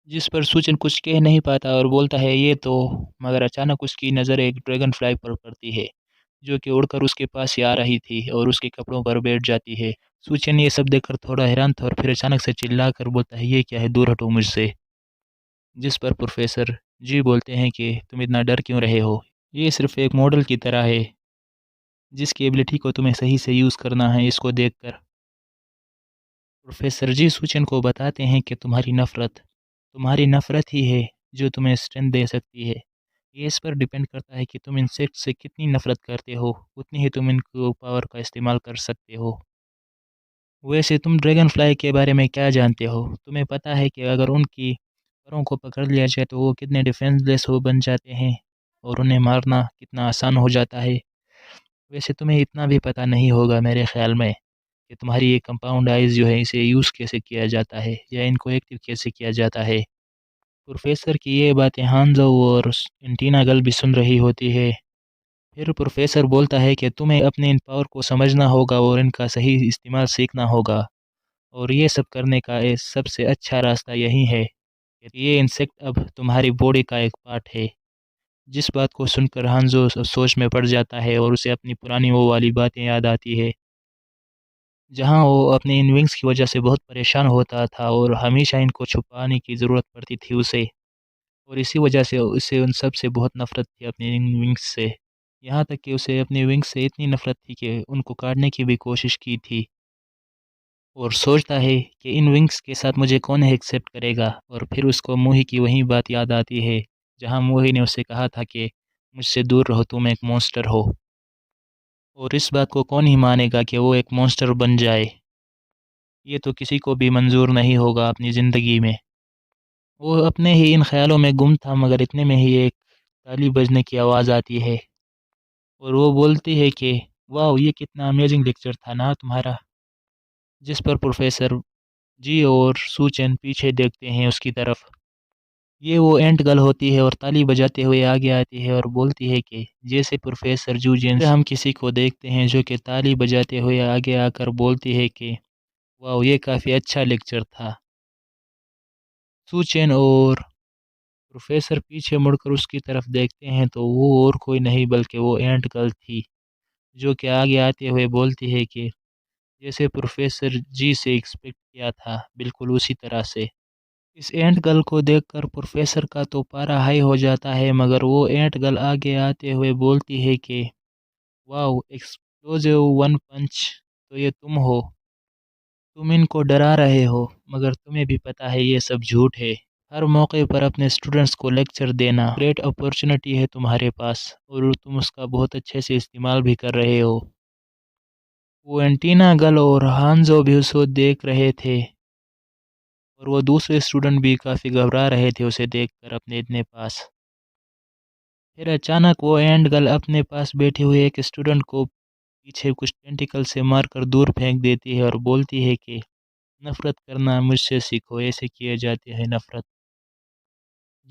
जिस पर सूचन कुछ कह नहीं पाता और बोलता है ये तो, मगर अचानक उसकी नज़र एक ड्रैगन फ्लाई पर पड़ती है, जो कि उड़कर उसके पास ही आ रही थी और उसके कपड़ों पर बैठ जाती है। सूचन ये सब देखकर थोड़ा हैरान था और फिर अचानक से चिल्लाकर बोलता है, ये क्या है, दूर हटो मुझसे। जिस पर प्रोफेसर जी बोलते हैं कि तुम इतना डर क्यों रहे हो? ये सिर्फ़ एक मॉडल की तरह है, जिसकी एबिलिटी को तुम्हें सही से यूज़ करना है। इसको देखकर प्रोफेसर जी सूचन को बताते हैं कि तुम्हारी नफ़रत ही है जो तुम्हें स्ट्रेंथ दे सकती है। ये इस पर डिपेंड करता है कि तुम इंसेक्ट से कितनी नफ़रत करते हो, उतनी ही तुम इनको पावर का इस्तेमाल कर सकते हो। वैसे तुम ड्रैगन फ्लाई के बारे में क्या जानते हो? तुम्हें पता है कि अगर उनकी परों को पकड़ लिया जाए तो वो कितने डिफेंसलेस हो बन जाते हैं और उन्हें मारना कितना आसान हो जाता है। वैसे तुम्हें इतना भी पता नहीं होगा मेरे ख़्याल में कि तुम्हारी ये कंपाउंड आइज़ जो है इसे यूज़ कैसे किया जाता है या इनको एक्टिव कैसे किया जाता है। प्रोफ़ेसर की ये बातें हानज़ो और एंटीना गर्ल भी सुन रही होती है। फिर प्रोफ़ेसर बोलता है कि तुम्हें अपने इन पावर को समझना होगा और इनका सही इस्तेमाल सीखना होगा। और ये सब करने का सबसे अच्छा रास्ता यही है कि ये इंसेक्ट अब तुम्हारी बॉडी का एक पार्ट है। जिस बात को सुनकर हांज़ो सोच में पड़ जाता है और उसे अपनी पुरानी वो वाली बातें याद आती है, जहाँ वो अपने इन विंग्स की वजह से बहुत परेशान होता था और हमेशा इनको छुपाने की ज़रूरत पड़ती थी उसे। और इसी वजह से उसे उन सब से बहुत नफ़रत थी अपनी इन विंग्स से। यहाँ तक कि उसे अपने विंग्स से इतनी नफ़रत थी कि उनको काटने की भी कोशिश की थी। और सोचता है कि इन विंग्स के साथ मुझे कौन एक्सेप्ट करेगा, और फिर उसको मोही की वही बात याद आती है, जहाँ मोही ने उससे कहा था कि मुझसे दूर रहो, तुम एक मॉन्स्टर हो। और इस बात को कौन ही मानेगा कि वो एक मॉन्स्टर बन जाए। ये तो किसी को भी मंज़ूर नहीं होगा अपनी ज़िंदगी में। वो अपने ही इन ख़्यालों में गुम था, मगर इतने में ही एक ताली बजने की आवाज़ आती है और वो बोलती है कि वाओ! ये कितना अमेज़िंग लेक्चर था ना तुम्हारा। जिस पर प्रोफ़ेसर जी और सूचन पीछे देखते हैं उसकी तरफ। ये वो एंट गर्ल होती है और ताली बजाते हुए आगे आती है और बोलती है कि जैसे प्रोफेसर जूजेंस हम किसी को देखते हैं जो कि ताली बजाते हुए आगे आकर बोलती है कि वाह ये काफ़ी अच्छा लेक्चर था। सूचेन और प्रोफेसर पीछे मुड़कर उसकी तरफ देखते हैं तो वो और कोई नहीं बल्कि वो एंट गर्ल थी, जो कि आगे आते हुए बोलती है कि जैसे प्रोफेसर जी से एक्सपेक्ट किया था बिल्कुल उसी तरह से। इस एंट गर्ल को देखकर प्रोफेसर का तो पारा हाई हो जाता है, मगर वो एंट गर्ल आगे आते हुए बोलती है कि वाओ एक्सप्लोजिव वन पंच, तो ये तुम हो। तुम इनको डरा रहे हो, मगर तुम्हें भी पता है ये सब झूठ है। हर मौके पर अपने स्टूडेंट्स को लेक्चर देना ग्रेट अपॉर्चुनिटी है तुम्हारे पास और तुम उसका बहुत अच्छे से इस्तेमाल भी कर रहे हो। वो एंटीना गल और हांजो भी उसको देख रहे थे और वो दूसरे स्टूडेंट भी काफ़ी घबरा रहे थे उसे देखकर अपने इतने पास। फिर अचानक वो एंड गर्ल अपने पास बैठे हुए एक स्टूडेंट को पीछे कुछ टेंटिकल से मारकर दूर फेंक देती है और बोलती है कि नफ़रत करना मुझसे सीखो, ऐसे किए जाते हैं नफ़रत।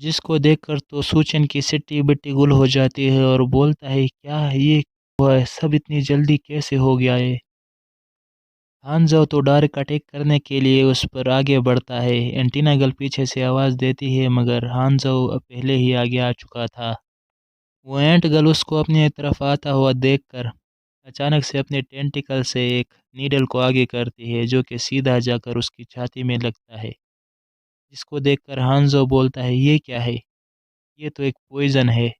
जिसको देखकर तो सूचन की सिट्टी-बिट्टी गुल हो जाती है और बोलता है क्या ये हुआ है? सब इतनी जल्दी कैसे हो गया ये? हांज़ो तो डायरेक्ट अटैक करने के लिए उस पर आगे बढ़ता है। एंटीना गर्ल पीछे से आवाज़ देती है मगर हांज़ो पहले ही आगे आ चुका था। वो एंट गर्ल उसको अपनी तरफ आता हुआ देखकर अचानक से अपने टेंटिकल से एक नीडल को आगे करती है जो कि सीधा जाकर उसकी छाती में लगता है। जिसको देखकर हांज़ो बोलता है ये क्या है? ये तो एक पॉइज़न है।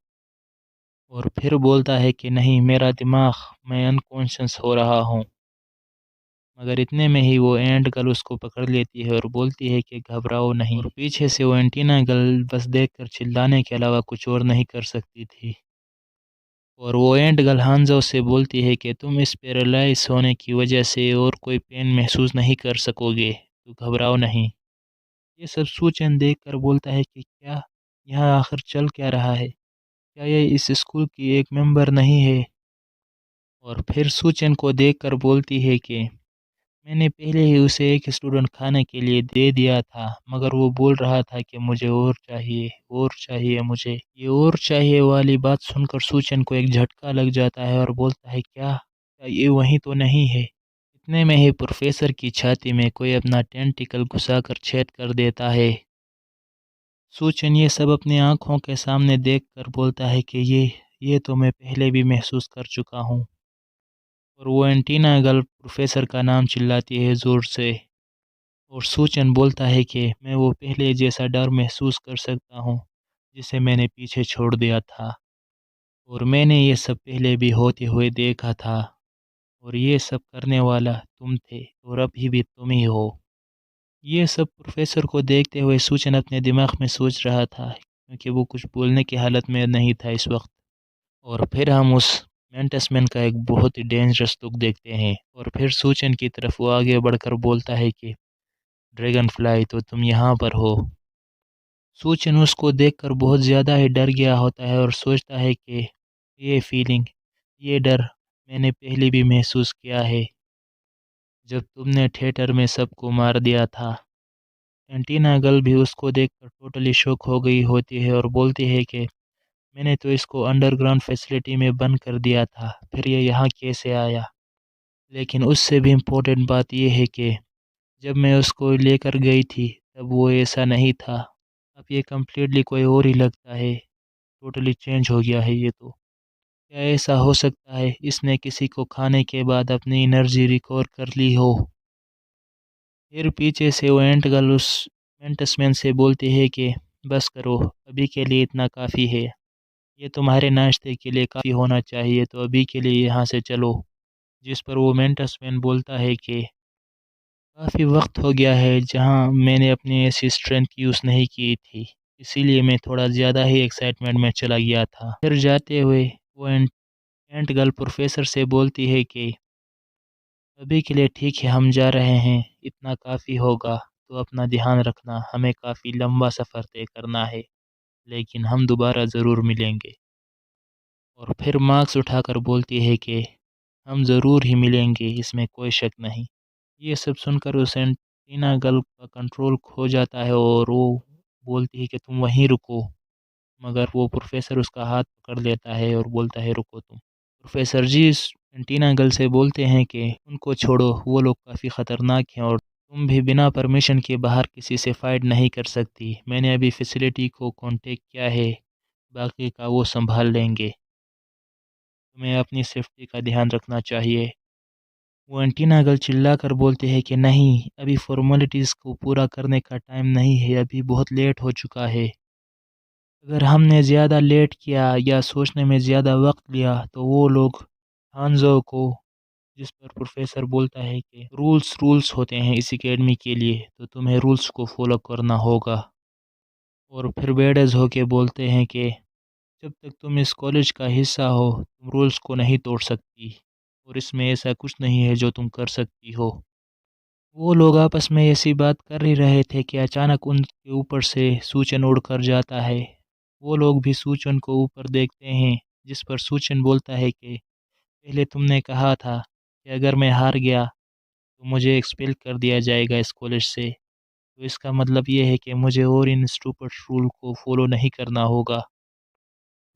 और फिर बोलता है कि नहीं मेरा दिमाग, मैं अनकॉन्शियस हो रहा हूँ। मगर इतने में ही वो एंट गर्ल उसको पकड़ लेती है और बोलती है कि घबराओ नहीं। और पीछे से वो एंटीना गर्ल बस देखकर चिल्लाने के अलावा कुछ और नहीं कर सकती थी। और वो एंट गर्ल हांज़ो से बोलती है कि तुम इस पैरालाइज़ होने की वजह से और कोई पेन महसूस नहीं कर सकोगे, तो घबराओ नहीं। ये सब सूचन देखकर बोलता है कि क्या यहाँ आखिर चल क्या रहा है? क्या ये इस स्कूल की एक मेंबर नहीं है? और फिर सूचन को देखकर बोलती है कि मैंने पहले ही उसे एक स्टूडेंट खाने के लिए दे दिया था, मगर वो बोल रहा था कि मुझे और चाहिए मुझे। ये और चाहिए वाली बात सुनकर सूचन को एक झटका लग जाता है और बोलता है क्या ये वही तो नहीं है? इतने में ही प्रोफेसर की छाती में कोई अपना टेंटिकल घुसाकर छेद कर देता है। सूचन ये सब अपनी आँखों के सामने देखकर बोलता है कि ये तो मैं पहले भी महसूस कर चुका हूँ। और वो एंटीना गर्ल प्रोफेसर का नाम चिल्लाती है ज़ोर से और सूचन बोलता है कि मैं वो पहले जैसा डर महसूस कर सकता हूँ, जिसे मैंने पीछे छोड़ दिया था और मैंने ये सब पहले भी होते हुए देखा था और ये सब करने वाला तुम थे और अभी भी तुम ही हो। ये सब प्रोफेसर को देखते हुए सूचन अपने दिमाग में सोच रहा था क्योंकि वो कुछ बोलने की हालत में नहीं था इस वक्त। और फिर हम उस मेंटस मैन का एक बहुत ही डेंजरस लुक देखते हैं और फिर सूचन की तरफ वो आगे बढ़कर बोलता है कि ड्रैगन फ्लाई तो तुम यहाँ पर हो। सूचन उसको देखकर बहुत ज़्यादा ही डर गया होता है और सोचता है कि ये फीलिंग, ये डर मैंने पहले भी महसूस किया है जब तुमने थिएटर में सबको मार दिया था। एंटीना गर्ल भी उसको देखकर टोटली शॉक हो गई होती है और बोलती है कि मैंने तो इसको अंडरग्राउंड फैसिलिटी में बंद कर दिया था, फिर ये यहाँ कैसे आया? लेकिन उससे भी इम्पोर्टेंट बात ये है कि जब मैं उसको लेकर गई थी, तब वो ऐसा नहीं था। अब ये कंप्लीटली कोई और ही लगता है, टोटली चेंज हो गया है ये तो। क्या ऐसा हो सकता है इसने किसी को खाने के बाद अपनी एनर्जी रिकवर कर ली हो? फिर पीछे से वो एंट गर्ल उस मेंटस मैन से बोलती है कि बस करो, अभी के लिए इतना काफ़ी है। ये तुम्हारे नाश्ते के लिए काफ़ी होना चाहिए, तो अभी के लिए यहाँ से चलो। जिस पर वो मेंटस मैन बोलता है कि काफ़ी वक्त हो गया है जहाँ मैंने अपनी ऐसी स्ट्रेंथ यूज़ नहीं की थी, इसीलिए मैं थोड़ा ज़्यादा ही एक्साइटमेंट में चला गया था। फिर जाते हुए वो एंट गर्ल प्रोफेसर से बोलती है कि अभी के लिए ठीक है, हम जा रहे हैं, इतना काफ़ी होगा, तो अपना ध्यान रखना, हमें काफ़ी लंबा सफ़र तय करना है, लेकिन हम दोबारा ज़रूर मिलेंगे। और फिर मार्क्स उठाकर बोलती है कि हम ज़रूर ही मिलेंगे, इसमें कोई शक नहीं। ये सब सुनकर उस एंटीना गर्ल का कंट्रोल खो जाता है और वो बोलती है कि तुम वहीं रुको, मगर वो प्रोफेसर उसका हाथ पकड़ लेता है और बोलता है रुको तुम। प्रोफेसर जी इस एंटीना गर्ल से बोलते हैं कि उनको छोड़ो, वो लोग काफ़ी ख़तरनाक हैं और तुम भी बिना परमिशन के बाहर किसी से फ़ाइट नहीं कर सकती। मैंने अभी फैसिलिटी को कॉन्टेक्ट किया है, बाकी का वो सँभाल लेंगे। तुम्हें अपनी सेफ्टी का ध्यान रखना चाहिए। वो एंटीना गर्ल चिल्लाकर बोलते हैं कि नहीं, अभी फ़ॉर्मेलिटीज़ को पूरा करने का टाइम नहीं है, अभी बहुत लेट हो चुका है। अगर हमने ज़्यादा लेट किया या सोचने में ज़्यादा वक़्त लिया तो वो लोग हांज़ो को जिस पर प्रोफ़ेसर बोलता है कि रूल्स रूल्स होते हैं इस एकेडमी के लिए, तो तुम्हें रूल्स को फ़ॉलो करना होगा। और फिर बेडस होके बोलते हैं कि जब तक तुम इस कॉलेज का हिस्सा हो तुम रूल्स को नहीं तोड़ सकती और इसमें ऐसा कुछ नहीं है जो तुम कर सकती हो। वो लोग आपस में ऐसी बात कर ही रहे थे कि अचानक उनके ऊपर से सूचन उड़ कर जाता है। वो लोग भी सूचन को ऊपर देखते हैं, जिस पर सूचन बोलता है कि पहले तुमने कहा था कि अगर मैं हार गया तो मुझे एक्सपेल कर दिया जाएगा इस कॉलेज से। तो इसका मतलब ये है कि मुझे और इन स्टूपिड रूल को फॉलो नहीं करना होगा।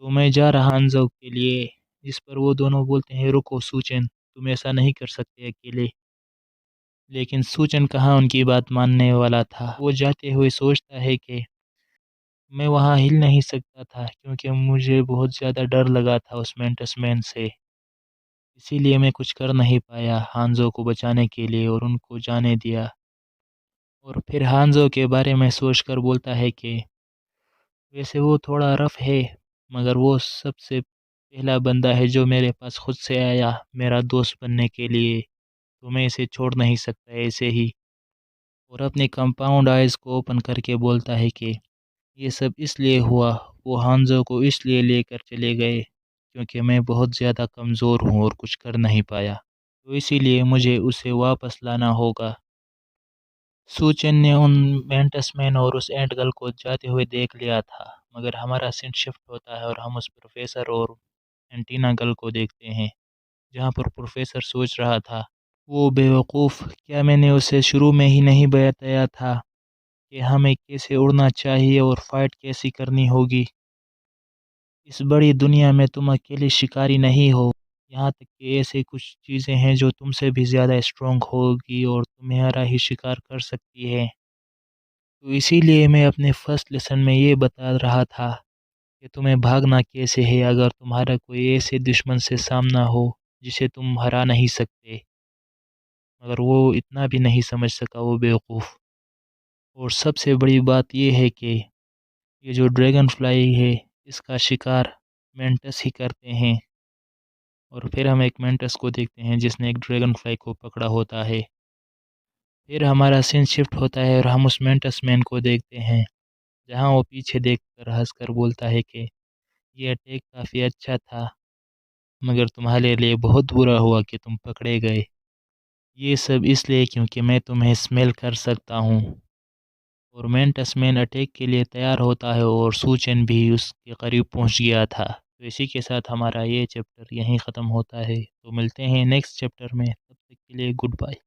तो मैं जा रहा हांज़ो के लिए, जिस पर वो दोनों बोलते हैं रुको सूचन, तुम ऐसा नहीं कर सकते अकेले। लेकिन सूचन कहाँ उनकी बात मानने वाला था। वो जाते हुए सोचता है कि मैं वहाँ हिल नहीं सकता था क्योंकि मुझे बहुत ज़्यादा डर लगा था उस मेंटस मैन से। इसीलिए मैं कुछ कर नहीं पाया हांज़ो को बचाने के लिए और उनको जाने दिया। और फिर हांज़ो के बारे में सोचकर बोलता है कि वैसे वो थोड़ा रफ़ है, मगर वो सबसे पहला बंदा है जो मेरे पास खुद से आया मेरा दोस्त बनने के लिए, तो मैं इसे छोड़ नहीं सकता ऐसे ही। और अपने कंपाउंड आइज़ को ओपन करके बोलता है कि ये सब इसलिए हुआ, वो हांज़ो को इसलिए लेकर चले गए क्योंकि मैं बहुत ज़्यादा कमज़ोर हूँ और कुछ कर नहीं पाया, तो इसीलिए मुझे उसे वापस लाना होगा। सूचन ने उन मेंटस मैन और उस एंट गर्ल को जाते हुए देख लिया था, मगर हमारा सीन शिफ्ट होता है और हम उस प्रोफेसर और एंटीना गर्ल को देखते हैं, जहाँ पर प्रोफेसर सोच रहा था, वो बेवकूफ़, क्या मैंने उसे शुरू में ही नहीं बताया था कि हमें कैसे उड़ना चाहिए और फाइट कैसी करनी होगी। इस बड़ी दुनिया में तुम अकेले शिकारी नहीं हो, यहाँ तक कि ऐसी कुछ चीज़ें हैं जो तुमसे भी ज़्यादा स्ट्रॉन्ग होगी और तुम्हारा ही शिकार कर सकती है। तो इसीलिए मैं अपने फर्स्ट लेसन में ये बता रहा था कि तुम्हें भागना कैसे है अगर तुम्हारा कोई ऐसे दुश्मन से सामना हो जिसे तुम हरा नहीं सकते। मगर वो इतना भी नहीं समझ सका वो बेवकूफ़। और सबसे बड़ी बात ये है कि ये जो ड्रैगन फ्लाई है इसका शिकार मेंटस ही करते हैं। और फिर हम एक मेंटस को देखते हैं जिसने एक ड्रैगन फ्लाई को पकड़ा होता है। फिर हमारा सीन शिफ्ट होता है और हम उस मेंटस मैन को देखते हैं, जहाँ वो पीछे देखकर हँसकर बोलता है कि ये अटैक काफ़ी अच्छा था, मगर तुम्हारे लिए बहुत बुरा हुआ कि तुम पकड़े गए। ये सब इसलिए क्योंकि मैं तुम्हें स्मेल कर सकता हूँ। और मेंटस मैन अटैक के लिए तैयार होता है और सूचन भी उसके करीब पहुँच गया था। तो इसी के साथ हमारा ये चैप्टर यहीं ख़त्म होता है। तो मिलते हैं नेक्स्ट चैप्टर में, तब तक के लिए गुड बाय।